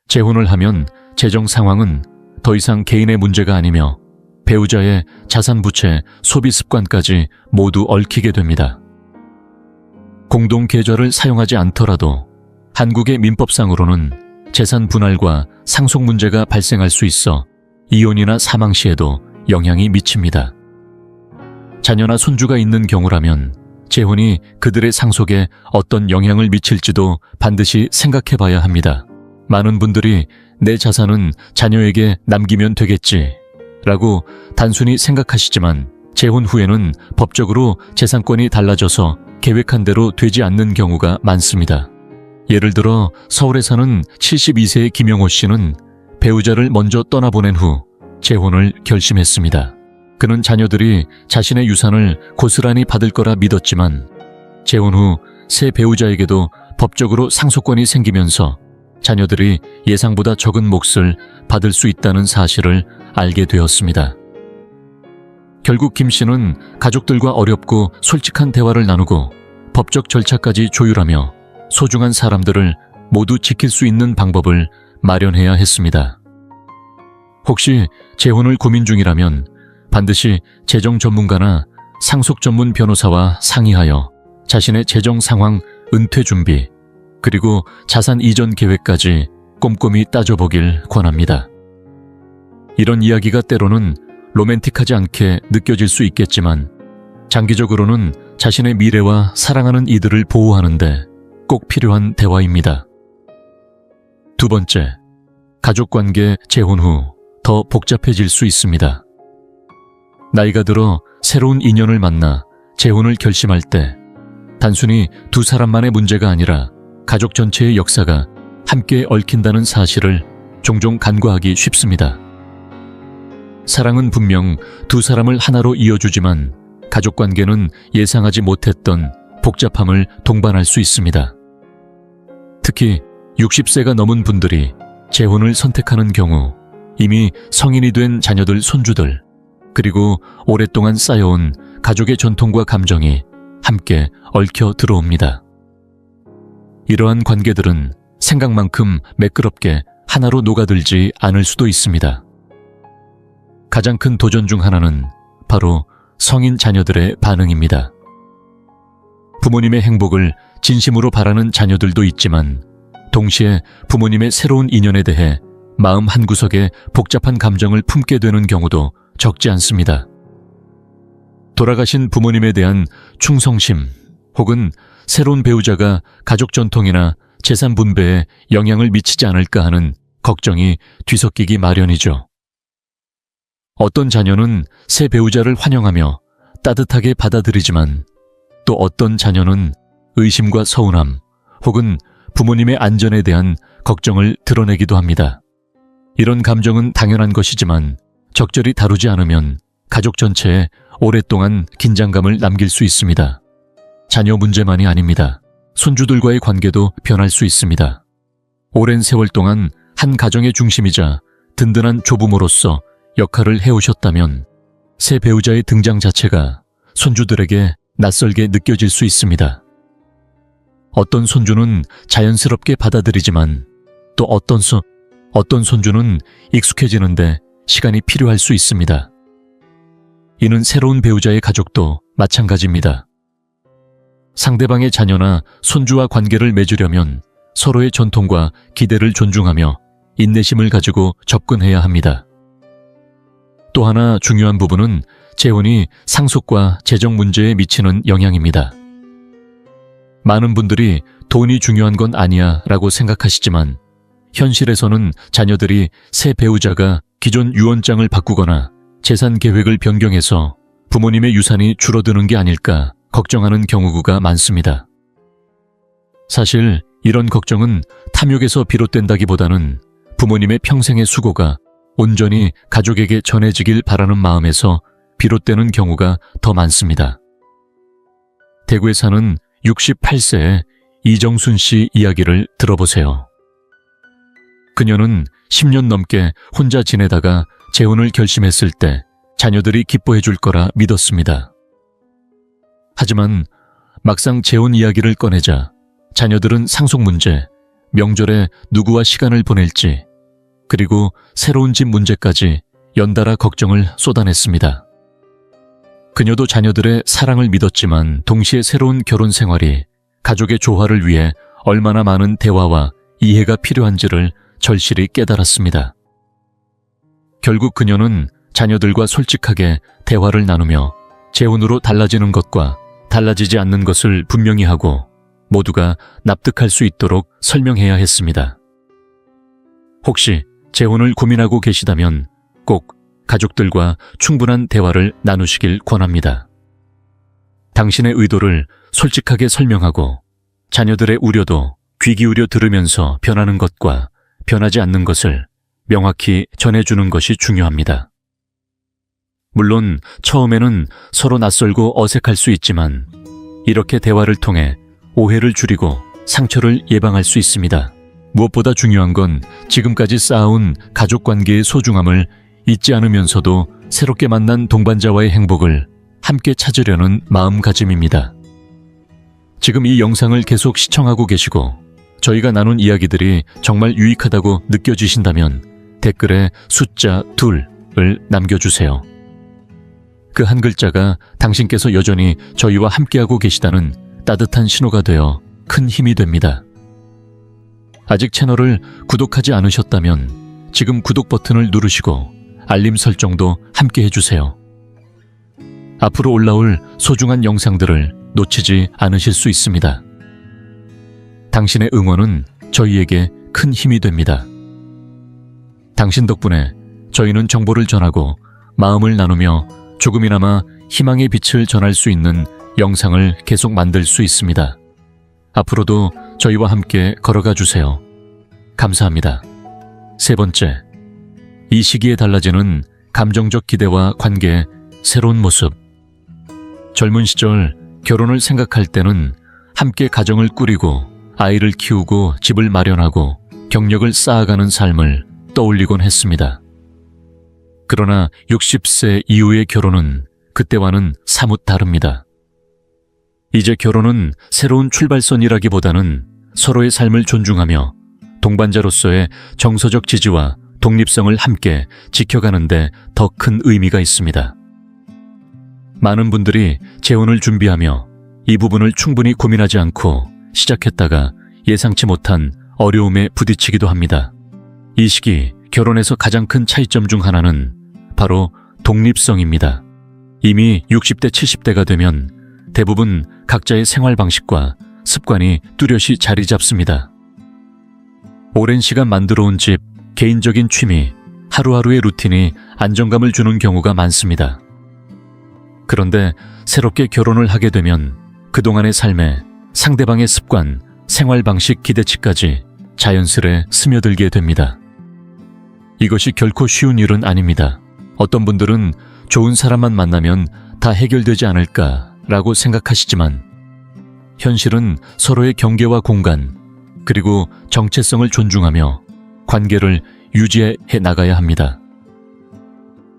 재혼을 하면 재정 상황은 더 이상 개인의 문제가 아니며 배우자의 자산 부채, 소비 습관까지 모두 얽히게 됩니다. 공동 계좌를 사용하지 않더라도 한국의 민법상으로는 재산 분할과 상속 문제가 발생할 수 있어 이혼이나 사망 시에도 영향이 미칩니다. 자녀나 손주가 있는 경우라면 재혼이 그들의 상속에 어떤 영향을 미칠지도 반드시 생각해 봐야 합니다. 많은 분들이 내 자산은 자녀에게 남기면 되겠지 라고 단순히 생각하시지만 재혼 후에는 법적으로 재산권이 달라져서 계획한 대로 되지 않는 경우가 많습니다. 예를 들어 서울에 사는 72세의 김영호 씨는 배우자를 먼저 떠나보낸 후 재혼을 결심했습니다. 그는 자녀들이 자신의 유산을 고스란히 받을 거라 믿었지만 재혼 후 새 배우자에게도 법적으로 상속권이 생기면서 자녀들이 예상보다 적은 몫을 받을 수 있다는 사실을 알게 되었습니다. 결국 김 씨는 가족들과 어렵고 솔직한 대화를 나누고 법적 절차까지 조율하며 소중한 사람들을 모두 지킬 수 있는 방법을 마련해야 했습니다. 혹시 재혼을 고민 중이라면 반드시 재정 전문가나 상속 전문 변호사와 상의하여 자신의 재정 상황, 은퇴 준비, 그리고 자산 이전 계획까지 꼼꼼히 따져보길 권합니다. 이런 이야기가 때로는 로맨틱하지 않게 느껴질 수 있겠지만 장기적으로는 자신의 미래와 사랑하는 이들을 보호하는데 꼭 필요한 대화입니다. 두 번째, 가족관계 재혼 후 더 복잡해질 수 있습니다. 나이가 들어 새로운 인연을 만나 재혼을 결심할 때 단순히 두 사람만의 문제가 아니라 가족 전체의 역사가 함께 얽힌다는 사실을 종종 간과하기 쉽습니다. 사랑은 분명 두 사람을 하나로 이어주지만 가족관계는 예상하지 못했던 복잡함을 동반할 수 있습니다. 특히 60세가 넘은 분들이 재혼을 선택하는 경우 이미 성인이 된 자녀들, 손주들, 그리고 오랫동안 쌓여온 가족의 전통과 감정이 함께 얽혀 들어옵니다. 이러한 관계들은 생각만큼 매끄럽게 하나로 녹아들지 않을 수도 있습니다. 가장 큰 도전 중 하나는 바로 성인 자녀들의 반응입니다. 부모님의 행복을 진심으로 바라는 자녀들도 있지만 동시에 부모님의 새로운 인연에 대해 마음 한구석에 복잡한 감정을 품게 되는 경우도 적지 않습니다. 돌아가신 부모님에 대한 충성심 혹은 새로운 배우자가 가족 전통이나 재산 분배에 영향을 미치지 않을까 하는 걱정이 뒤섞이기 마련이죠. 어떤 자녀는 새 배우자를 환영하며 따뜻하게 받아들이지만 또 어떤 자녀는 의심과 서운함 혹은 부모님의 안전에 대한 걱정을 드러내기도 합니다. 이런 감정은 당연한 것이지만 적절히 다루지 않으면 가족 전체에 오랫동안 긴장감을 남길 수 있습니다. 자녀 문제만이 아닙니다. 손주들과의 관계도 변할 수 있습니다. 오랜 세월 동안 한 가정의 중심이자 든든한 조부모로서 역할을 해오셨다면 새 배우자의 등장 자체가 손주들에게 낯설게 느껴질 수 있습니다. 어떤 손주는 자연스럽게 받아들이지만 또 어떤 손주는 익숙해지는데 시간이 필요할 수 있습니다. 이는 새로운 배우자의 가족도 마찬가지입니다. 상대방의 자녀나 손주와 관계를 맺으려면 서로의 전통과 기대를 존중하며 인내심을 가지고 접근해야 합니다. 또 하나 중요한 부분은 재혼이 상속과 재정 문제에 미치는 영향입니다. 많은 분들이 돈이 중요한 건 아니야 라고 생각하시지만 현실에서는 자녀들이 새 배우자가 기존 유언장을 바꾸거나 재산 계획을 변경해서 부모님의 유산이 줄어드는 게 아닐까 걱정하는 경우가 많습니다. 사실 이런 걱정은 탐욕에서 비롯된다기보다는 부모님의 평생의 수고가 온전히 가족에게 전해지길 바라는 마음에서 비롯되는 경우가 더 많습니다. 대구에 사는 68세의 이정순 씨 이야기를 들어보세요. 그녀는 10년 넘게 혼자 지내다가 재혼을 결심했을 때 자녀들이 기뻐해 줄 거라 믿었습니다. 하지만 막상 재혼 이야기를 꺼내자 자녀들은 상속 문제, 명절에 누구와 시간을 보낼지, 그리고 새로운 집 문제까지 연달아 걱정을 쏟아냈습니다. 그녀도 자녀들의 사랑을 믿었지만 동시에 새로운 결혼 생활이 가족의 조화를 위해 얼마나 많은 대화와 이해가 필요한지를 절실히 깨달았습니다. 결국 그녀는 자녀들과 솔직하게 대화를 나누며 재혼으로 달라지는 것과 달라지지 않는 것을 분명히 하고 모두가 납득할 수 있도록 설명해야 했습니다. 혹시 재혼을 고민하고 계시다면 꼭 가족들과 충분한 대화를 나누시길 권합니다. 당신의 의도를 솔직하게 설명하고 자녀들의 우려도 귀 기울여 들으면서 변하는 것과 변하지 않는 것을 명확히 전해주는 것이 중요합니다. 물론 처음에는 서로 낯설고 어색할 수 있지만 이렇게 대화를 통해 오해를 줄이고 상처를 예방할 수 있습니다. 무엇보다 중요한 건 지금까지 쌓아온 가족관계의 소중함을 잊지 않으면서도 새롭게 만난 동반자와의 행복을 함께 찾으려는 마음가짐입니다. 지금 이 영상을 계속 시청하고 계시고 저희가 나눈 이야기들이 정말 유익하다고 느껴지신다면 댓글에 숫자 2을 남겨주세요. 그 한 글자가 당신께서 여전히 저희와 함께하고 계시다는 따뜻한 신호가 되어 큰 힘이 됩니다. 아직 채널을 구독하지 않으셨다면 지금 구독 버튼을 누르시고 알림 설정도 함께 해주세요. 앞으로 올라올 소중한 영상들을 놓치지 않으실 수 있습니다. 당신의 응원은 저희에게 큰 힘이 됩니다. 당신 덕분에 저희는 정보를 전하고 마음을 나누며 조금이나마 희망의 빛을 전할 수 있는 영상을 계속 만들 수 있습니다. 앞으로도 저희와 함께 걸어가 주세요. 감사합니다. 세 번째, 이 시기에 달라지는 감정적 기대와 관계의 새로운 모습. 젊은 시절 결혼을 생각할 때는 함께 가정을 꾸리고 아이를 키우고 집을 마련하고 경력을 쌓아가는 삶을 떠올리곤 했습니다. 그러나 60세 이후의 결혼은 그때와는 사뭇 다릅니다. 이제 결혼은 새로운 출발선이라기보다는 서로의 삶을 존중하며 동반자로서의 정서적 지지와 독립성을 함께 지켜가는데 더 큰 의미가 있습니다. 많은 분들이 재혼을 준비하며 이 부분을 충분히 고민하지 않고 시작했다가 예상치 못한 어려움에 부딪히기도 합니다. 이 시기 결혼에서 가장 큰 차이점 중 하나는 바로 독립성입니다. 이미 60대, 70대가 되면 대부분 각자의 생활 방식과 습관이 뚜렷이 자리 잡습니다. 오랜 시간 만들어온 집, 개인적인 취미, 하루하루의 루틴이 안정감을 주는 경우가 많습니다. 그런데 새롭게 결혼을 하게 되면 그동안의 삶에 상대방의 습관, 생활 방식 기대치까지 자연스레 스며들게 됩니다. 이것이 결코 쉬운 일은 아닙니다. 어떤 분들은 좋은 사람만 만나면 다 해결되지 않을까라고 생각하시지만 현실은 서로의 경계와 공간, 그리고 정체성을 존중하며 관계를 유지해 나가야 합니다.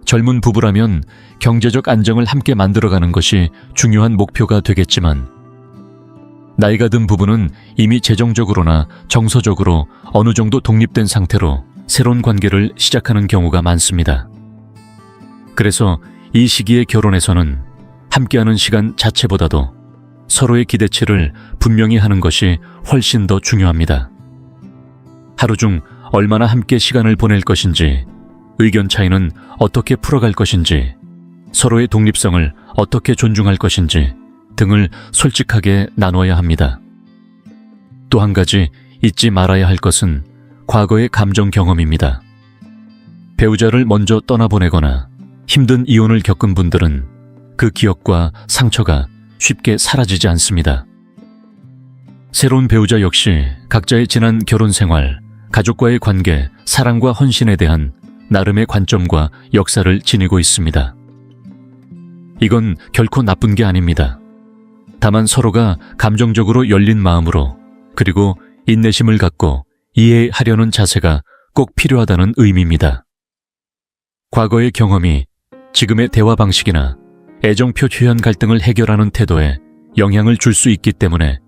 젊은 부부라면 경제적 안정을 함께 만들어가는 것이 중요한 목표가 되겠지만 나이가 든 부부는 이미 재정적으로나 정서적으로 어느 정도 독립된 상태로 새로운 관계를 시작하는 경우가 많습니다. 그래서 이 시기의 결혼에서는 함께하는 시간 자체보다도 서로의 기대치를 분명히 하는 것이 훨씬 더 중요합니다. 하루 중 얼마나 함께 시간을 보낼 것인지, 의견 차이는 어떻게 풀어갈 것인지, 서로의 독립성을 어떻게 존중할 것인지 등을 솔직하게 나눠야 합니다. 또 한 가지 잊지 말아야 할 것은 과거의 감정 경험입니다. 배우자를 먼저 떠나보내거나 힘든 이혼을 겪은 분들은 그 기억과 상처가 쉽게 사라지지 않습니다. 새로운 배우자 역시 각자의 지난 결혼 생활, 가족과의 관계, 사랑과 헌신에 대한 나름의 관점과 역사를 지니고 있습니다. 이건 결코 나쁜 게 아닙니다. 다만 서로가 감정적으로 열린 마음으로 그리고 인내심을 갖고 이해하려는 자세가 꼭 필요하다는 의미입니다. 과거의 경험이 지금의 대화 방식이나 애정표 표현 갈등을 해결하는 태도에 영향을 줄 수 있기 때문에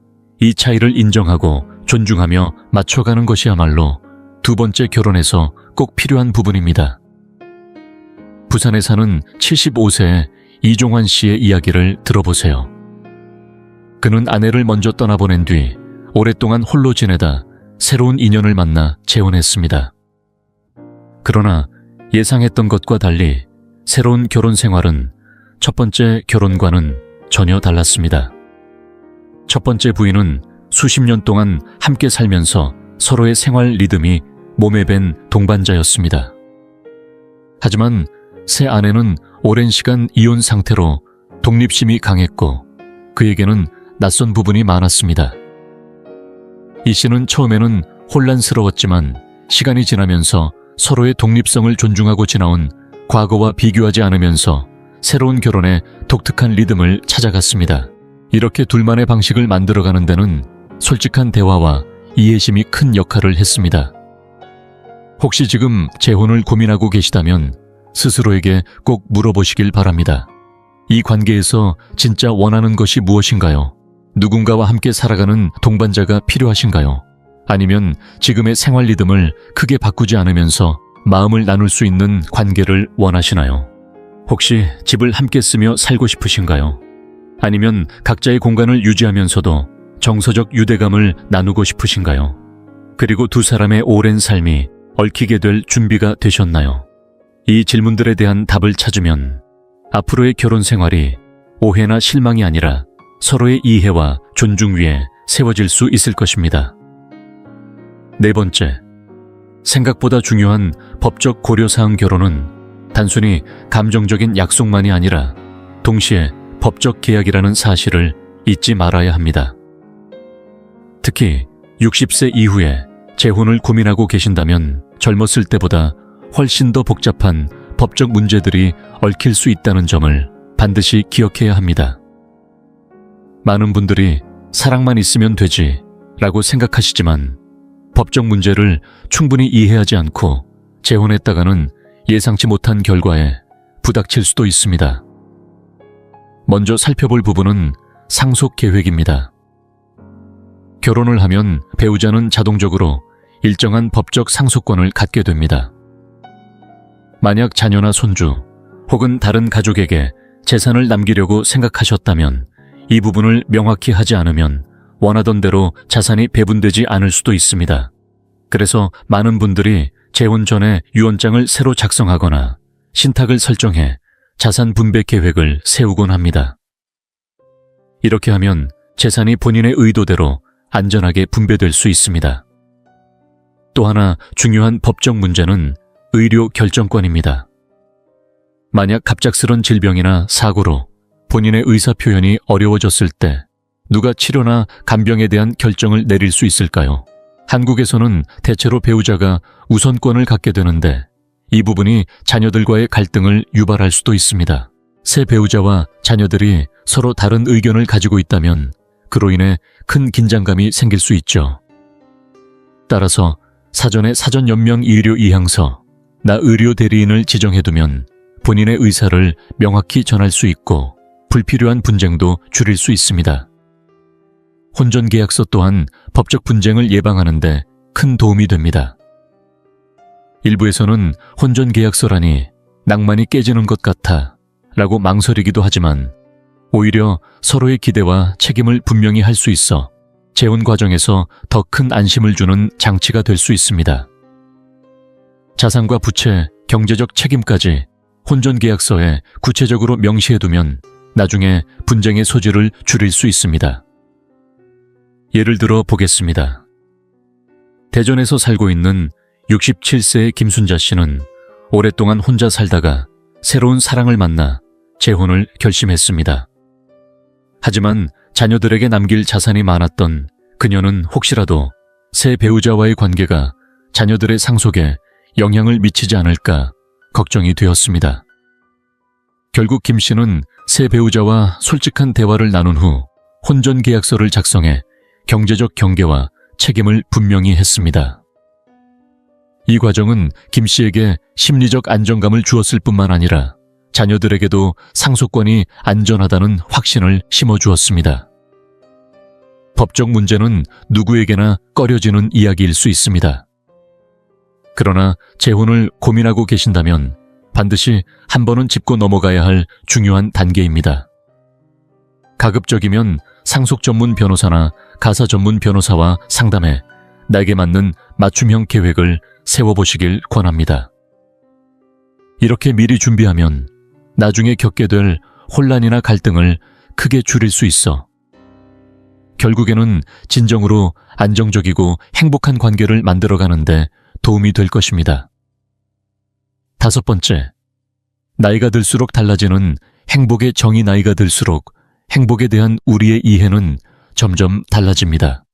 이 차이를 인정하고 존중하며 맞춰가는 것이야말로 두 번째 결혼에서 꼭 필요한 부분입니다. 부산에 사는 75세의 이종환 씨의 이야기를 들어보세요. 그는 아내를 먼저 떠나보낸 뒤 오랫동안 홀로 지내다 새로운 인연을 만나 재혼했습니다. 그러나 예상했던 것과 달리 새로운 결혼 생활은 첫 번째 결혼과는 전혀 달랐습니다. 첫 번째 부인은 수십 년 동안 함께 살면서 서로의 생활 리듬이 몸에 밴 동반자였습니다. 하지만 새 아내는 오랜 시간 이혼 상태로 독립심이 강했고 그에게는 낯선 부분이 많았습니다. 이 씨는 처음에는 혼란스러웠지만 시간이 지나면서 서로의 독립성을 존중하고 지나온 과거와 비교하지 않으면서 새로운 결혼의 독특한 리듬을 찾아갔습니다. 이렇게 둘만의 방식을 만들어가는 데는 솔직한 대화와 이해심이 큰 역할을 했습니다. 혹시 지금 재혼을 고민하고 계시다면 스스로에게 꼭 물어보시길 바랍니다. 이 관계에서 진짜 원하는 것이 무엇인가요? 누군가와 함께 살아가는 동반자가 필요하신가요? 아니면 지금의 생활 리듬을 크게 바꾸지 않으면서 마음을 나눌 수 있는 관계를 원하시나요? 혹시 집을 함께 쓰며 살고 싶으신가요? 아니면 각자의 공간을 유지하면서도 정서적 유대감을 나누고 싶으신가요? 그리고 두 사람의 오랜 삶이 얽히게 될 준비가 되셨나요? 이 질문들에 대한 답을 찾으면 앞으로의 결혼 생활이 오해나 실망이 아니라 서로의 이해와 존중 위에 세워질 수 있을 것입니다. 네 번째, 생각보다 중요한 법적 고려사항 결혼은 단순히 감정적인 약속만이 아니라 동시에 법적 계약이라는 사실을 잊지 말아야 합니다. 특히 60세 이후에 재혼을 고민하고 계신다면 젊었을 때보다 훨씬 더 복잡한 법적 문제들이 얽힐 수 있다는 점을 반드시 기억해야 합니다. 많은 분들이 사랑만 있으면 되지 라고 생각하시지만 법적 문제를 충분히 이해하지 않고 재혼했다가는 예상치 못한 결과에 부닥칠 수도 있습니다. 먼저 살펴볼 부분은 상속 계획입니다. 결혼을 하면 배우자는 자동적으로 일정한 법적 상속권을 갖게 됩니다. 만약 자녀나 손주 혹은 다른 가족에게 재산을 남기려고 생각하셨다면 이 부분을 명확히 하지 않으면 원하던 대로 자산이 배분되지 않을 수도 있습니다. 그래서 많은 분들이 재혼 전에 유언장을 새로 작성하거나 신탁을 설정해 자산 분배 계획을 세우곤 합니다. 이렇게 하면 재산이 본인의 의도대로 안전하게 분배될 수 있습니다. 또 하나 중요한 법적 문제는 의료 결정권입니다. 만약 갑작스런 질병이나 사고로 본인의 의사 표현이 어려워졌을 때 누가 치료나 간병에 대한 결정을 내릴 수 있을까요? 한국에서는 대체로 배우자가 우선권을 갖게 되는데 이 부분이 자녀들과의 갈등을 유발할 수도 있습니다. 새 배우자와 자녀들이 서로 다른 의견을 가지고 있다면 그로 인해 큰 긴장감이 생길 수 있죠. 따라서 사전에 사전연명 의료 이향서, 나 의료 대리인을 지정해두면 본인의 의사를 명확히 전할 수 있고 불필요한 분쟁도 줄일 수 있습니다. 혼전계약서 또한 법적 분쟁을 예방하는 데 큰 도움이 됩니다. 일부에서는 혼전계약서라니 낭만이 깨지는 것 같아 라고 망설이기도 하지만 오히려 서로의 기대와 책임을 분명히 할 수 있어 재혼 과정에서 더 큰 안심을 주는 장치가 될 수 있습니다. 자산과 부채, 경제적 책임까지 혼전계약서에 구체적으로 명시해두면 나중에 분쟁의 소지를 줄일 수 있습니다. 예를 들어 보겠습니다. 대전에서 살고 있는 67세의 김순자 씨는 오랫동안 혼자 살다가 새로운 사랑을 만나 재혼을 결심했습니다. 하지만 자녀들에게 남길 자산이 많았던 그녀는 혹시라도 새 배우자와의 관계가 자녀들의 상속에 영향을 미치지 않을까 걱정이 되었습니다. 결국 김 씨는 새 배우자와 솔직한 대화를 나눈 후 혼전계약서를 작성해 경제적 경계와 책임을 분명히 했습니다. 이 과정은 김 씨에게 심리적 안정감을 주었을 뿐만 아니라 자녀들에게도 상속권이 안전하다는 확신을 심어주었습니다. 법적 문제는 누구에게나 꺼려지는 이야기일 수 있습니다. 그러나 재혼을 고민하고 계신다면 반드시 한 번은 짚고 넘어가야 할 중요한 단계입니다. 가급적이면 상속 전문 변호사나 가사 전문 변호사와 상담해 나에게 맞는 맞춤형 계획을 세워보시길 권합니다. 이렇게 미리 준비하면 나중에 겪게 될 혼란이나 갈등을 크게 줄일 수 있어 결국에는 진정으로 안정적이고 행복한 관계를 만들어가는데 도움이 될 것입니다. 5번째, 나이가 들수록 달라지는 행복의 정의. 나이가 들수록 행복에 대한 우리의 이해는 점점 달라집니다.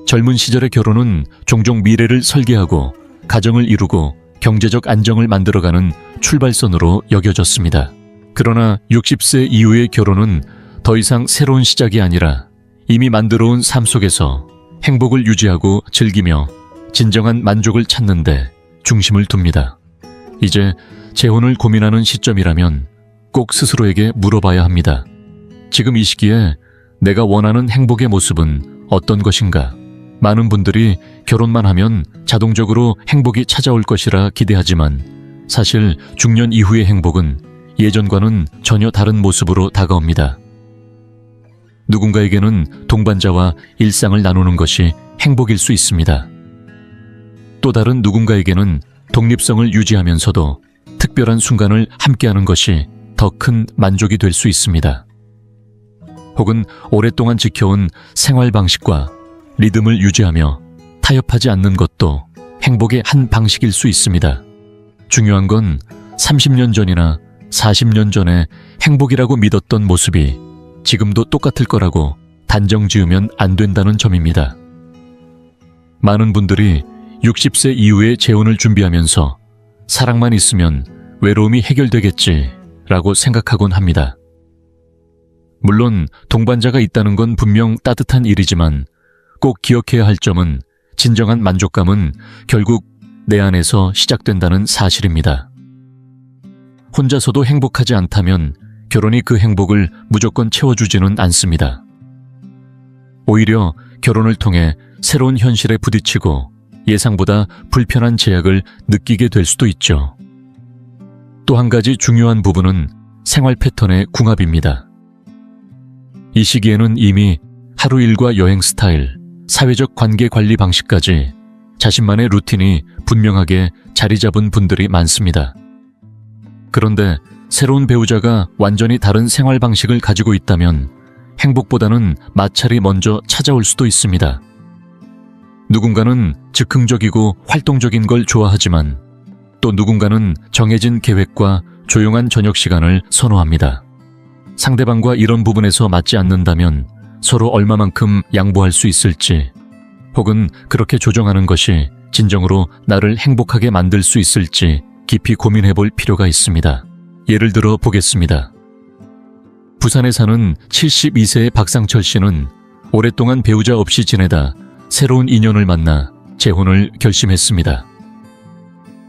젊은 시절의 결혼은 종종 미래를 설계하고 가정을 이루고 경제적 안정을 만들어가는 출발선으로 여겨졌습니다. 그러나 60세 이후의 결혼은 더 이상 새로운 시작이 아니라 이미 만들어온 삶 속에서 행복을 유지하고 즐기며 진정한 만족을 찾는 데 중심을 둡니다. 이제 재혼을 고민하는 시점이라면 꼭 스스로에게 물어봐야 합니다. 지금 이 시기에 내가 원하는 행복의 모습은 어떤 것인가? 많은 분들이 결혼만 하면 자동적으로 행복이 찾아올 것이라 기대하지만 사실 중년 이후의 행복은 예전과는 전혀 다른 모습으로 다가옵니다. 누군가에게는 동반자와 일상을 나누는 것이 행복일 수 있습니다. 또 다른 누군가에게는 독립성을 유지하면서도 특별한 순간을 함께하는 것이 더 큰 만족이 될 수 있습니다. 혹은 오랫동안 지켜온 생활 방식과 리듬을 유지하며 타협하지 않는 것도 행복의 한 방식일 수 있습니다. 중요한 건 30년 전이나 40년 전에 행복이라고 믿었던 모습이 지금도 똑같을 거라고 단정 지으면 안 된다는 점입니다. 많은 분들이 60세 이후에 재혼을 준비하면서 사랑만 있으면 외로움이 해결되겠지라고 생각하곤 합니다. 물론 동반자가 있다는 건 분명 따뜻한 일이지만 꼭 기억해야 할 점은 진정한 만족감은 결국 내 안에서 시작된다는 사실입니다. 혼자서도 행복하지 않다면 결혼이 그 행복을 무조건 채워주지는 않습니다. 오히려 결혼을 통해 새로운 현실에 부딪히고 예상보다 불편한 제약을 느끼게 될 수도 있죠. 또 한 가지 중요한 부분은 생활 패턴의 궁합입니다. 이 시기에는 이미 하루 일과 여행 스타일, 사회적 관계 관리 방식까지 자신만의 루틴이 분명하게 자리 잡은 분들이 많습니다. 그런데 새로운 배우자가 완전히 다른 생활 방식을 가지고 있다면 행복보다는 마찰이 먼저 찾아올 수도 있습니다. 누군가는 즉흥적이고 활동적인 걸 좋아하지만 또 누군가는 정해진 계획과 조용한 저녁 시간을 선호합니다. 상대방과 이런 부분에서 맞지 않는다면 서로 얼마만큼 양보할 수 있을지, 혹은 그렇게 조정하는 것이 진정으로 나를 행복하게 만들 수 있을지 깊이 고민해 볼 필요가 있습니다. 예를 들어 보겠습니다. 부산에 사는 72세의 박상철 씨는 오랫동안 배우자 없이 지내다 새로운 인연을 만나 재혼을 결심했습니다.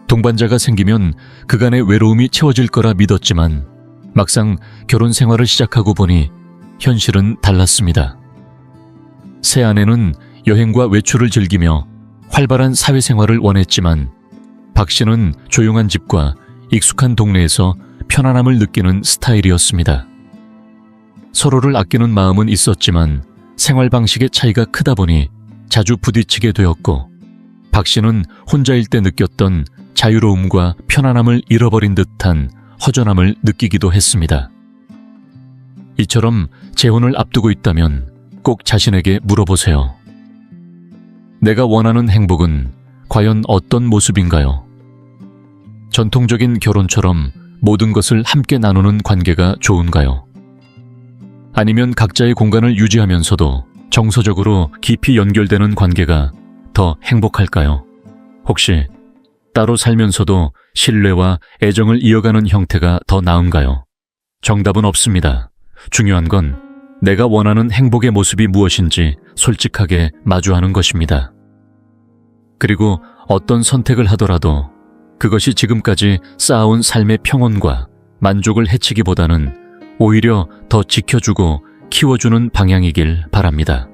동반자가 생기면 그간의 외로움이 채워질 거라 믿었지만 막상 결혼 생활을 시작하고 보니 현실은 달랐습니다. 새 아내는 여행과 외출을 즐기며 활발한 사회생활을 원했지만 박 씨는 조용한 집과 익숙한 동네에서 편안함을 느끼는 스타일이었습니다. 서로를 아끼는 마음은 있었지만 생활 방식의 차이가 크다 보니 자주 부딪히게 되었고 박 씨는 혼자일 때 느꼈던 자유로움과 편안함을 잃어버린 듯한 허전함을 느끼기도 했습니다. 이처럼 재혼을 앞두고 있다면 꼭 자신에게 물어보세요. 내가 원하는 행복은 과연 어떤 모습인가요? 전통적인 결혼처럼 모든 것을 함께 나누는 관계가 좋은가요? 아니면 각자의 공간을 유지하면서도 정서적으로 깊이 연결되는 관계가 더 행복할까요? 혹시 따로 살면서도 신뢰와 애정을 이어가는 형태가 더 나은가요? 정답은 없습니다. 중요한 건 내가 원하는 행복의 모습이 무엇인지 솔직하게 마주하는 것입니다. 그리고 어떤 선택을 하더라도 그것이 지금까지 쌓아온 삶의 평온과 만족을 해치기보다는 오히려 더 지켜주고 키워주는 방향이길 바랍니다.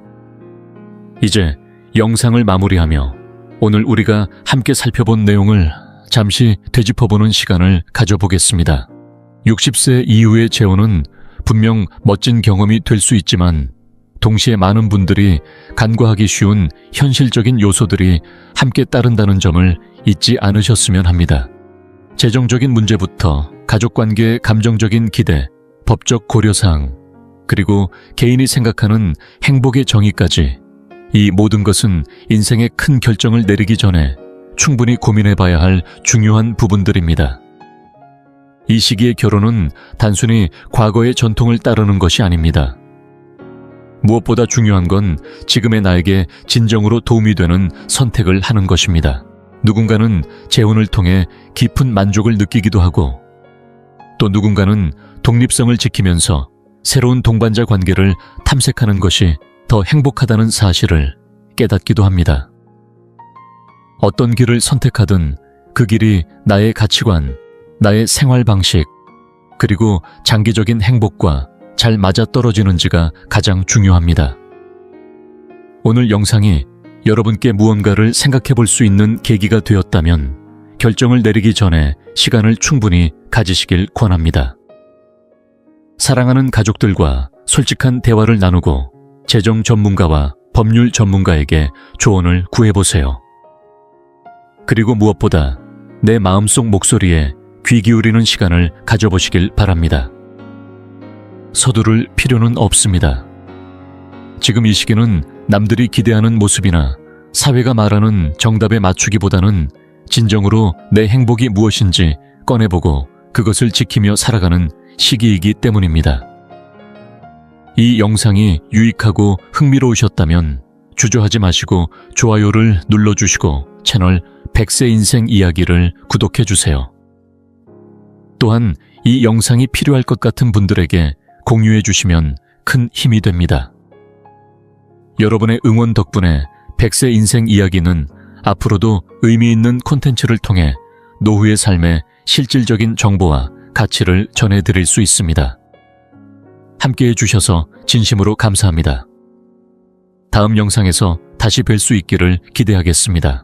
이제 영상을 마무리하며 오늘 우리가 함께 살펴본 내용을 잠시 되짚어보는 시간을 가져보겠습니다. 60세 이후의 재혼은 분명 멋진 경험이 될 수 있지만 동시에 많은 분들이 간과하기 쉬운 현실적인 요소들이 함께 따른다는 점을 잊지 않으셨으면 합니다. 재정적인 문제부터 가족관계의 감정적인 기대, 법적 고려사항, 그리고 개인이 생각하는 행복의 정의까지 이 모든 것은 인생의 큰 결정을 내리기 전에 충분히 고민해봐야 할 중요한 부분들입니다. 이 시기의 결혼은 단순히 과거의 전통을 따르는 것이 아닙니다. 무엇보다 중요한 건 지금의 나에게 진정으로 도움이 되는 선택을 하는 것입니다. 누군가는 재혼을 통해 깊은 만족을 느끼기도 하고 또 누군가는 독립성을 지키면서 새로운 동반자 관계를 탐색하는 것이 더 행복하다는 사실을 깨닫기도 합니다. 어떤 길을 선택하든 그 길이 나의 가치관, 나의 생활 방식, 그리고 장기적인 행복과 잘 맞아떨어지는지가 가장 중요합니다. 오늘 영상이 여러분께 무언가를 생각해 볼 수 있는 계기가 되었다면 결정을 내리기 전에 시간을 충분히 가지시길 권합니다. 사랑하는 가족들과 솔직한 대화를 나누고 재정 전문가와 법률 전문가에게 조언을 구해보세요. 그리고 무엇보다 내 마음속 목소리에 귀 기울이는 시간을 가져보시길 바랍니다. 서두를 필요는 없습니다. 지금 이 시기는 남들이 기대하는 모습이나 사회가 말하는 정답에 맞추기보다는 진정으로 내 행복이 무엇인지 꺼내보고 그것을 지키며 살아가는 시기이기 때문입니다. 이 영상이 유익하고 흥미로우셨다면 주저하지 마시고 좋아요를 눌러주시고 채널 100세 인생 이야기를 구독해주세요. 또한 이 영상이 필요할 것 같은 분들에게 공유해 주시면 큰 힘이 됩니다. 여러분의 응원 덕분에 100세 인생 이야기는 앞으로도 의미 있는 콘텐츠를 통해 노후의 삶에 실질적인 정보와 가치를 전해드릴 수 있습니다. 함께해 주셔서 진심으로 감사합니다. 다음 영상에서 다시 뵐 수 있기를 기대하겠습니다.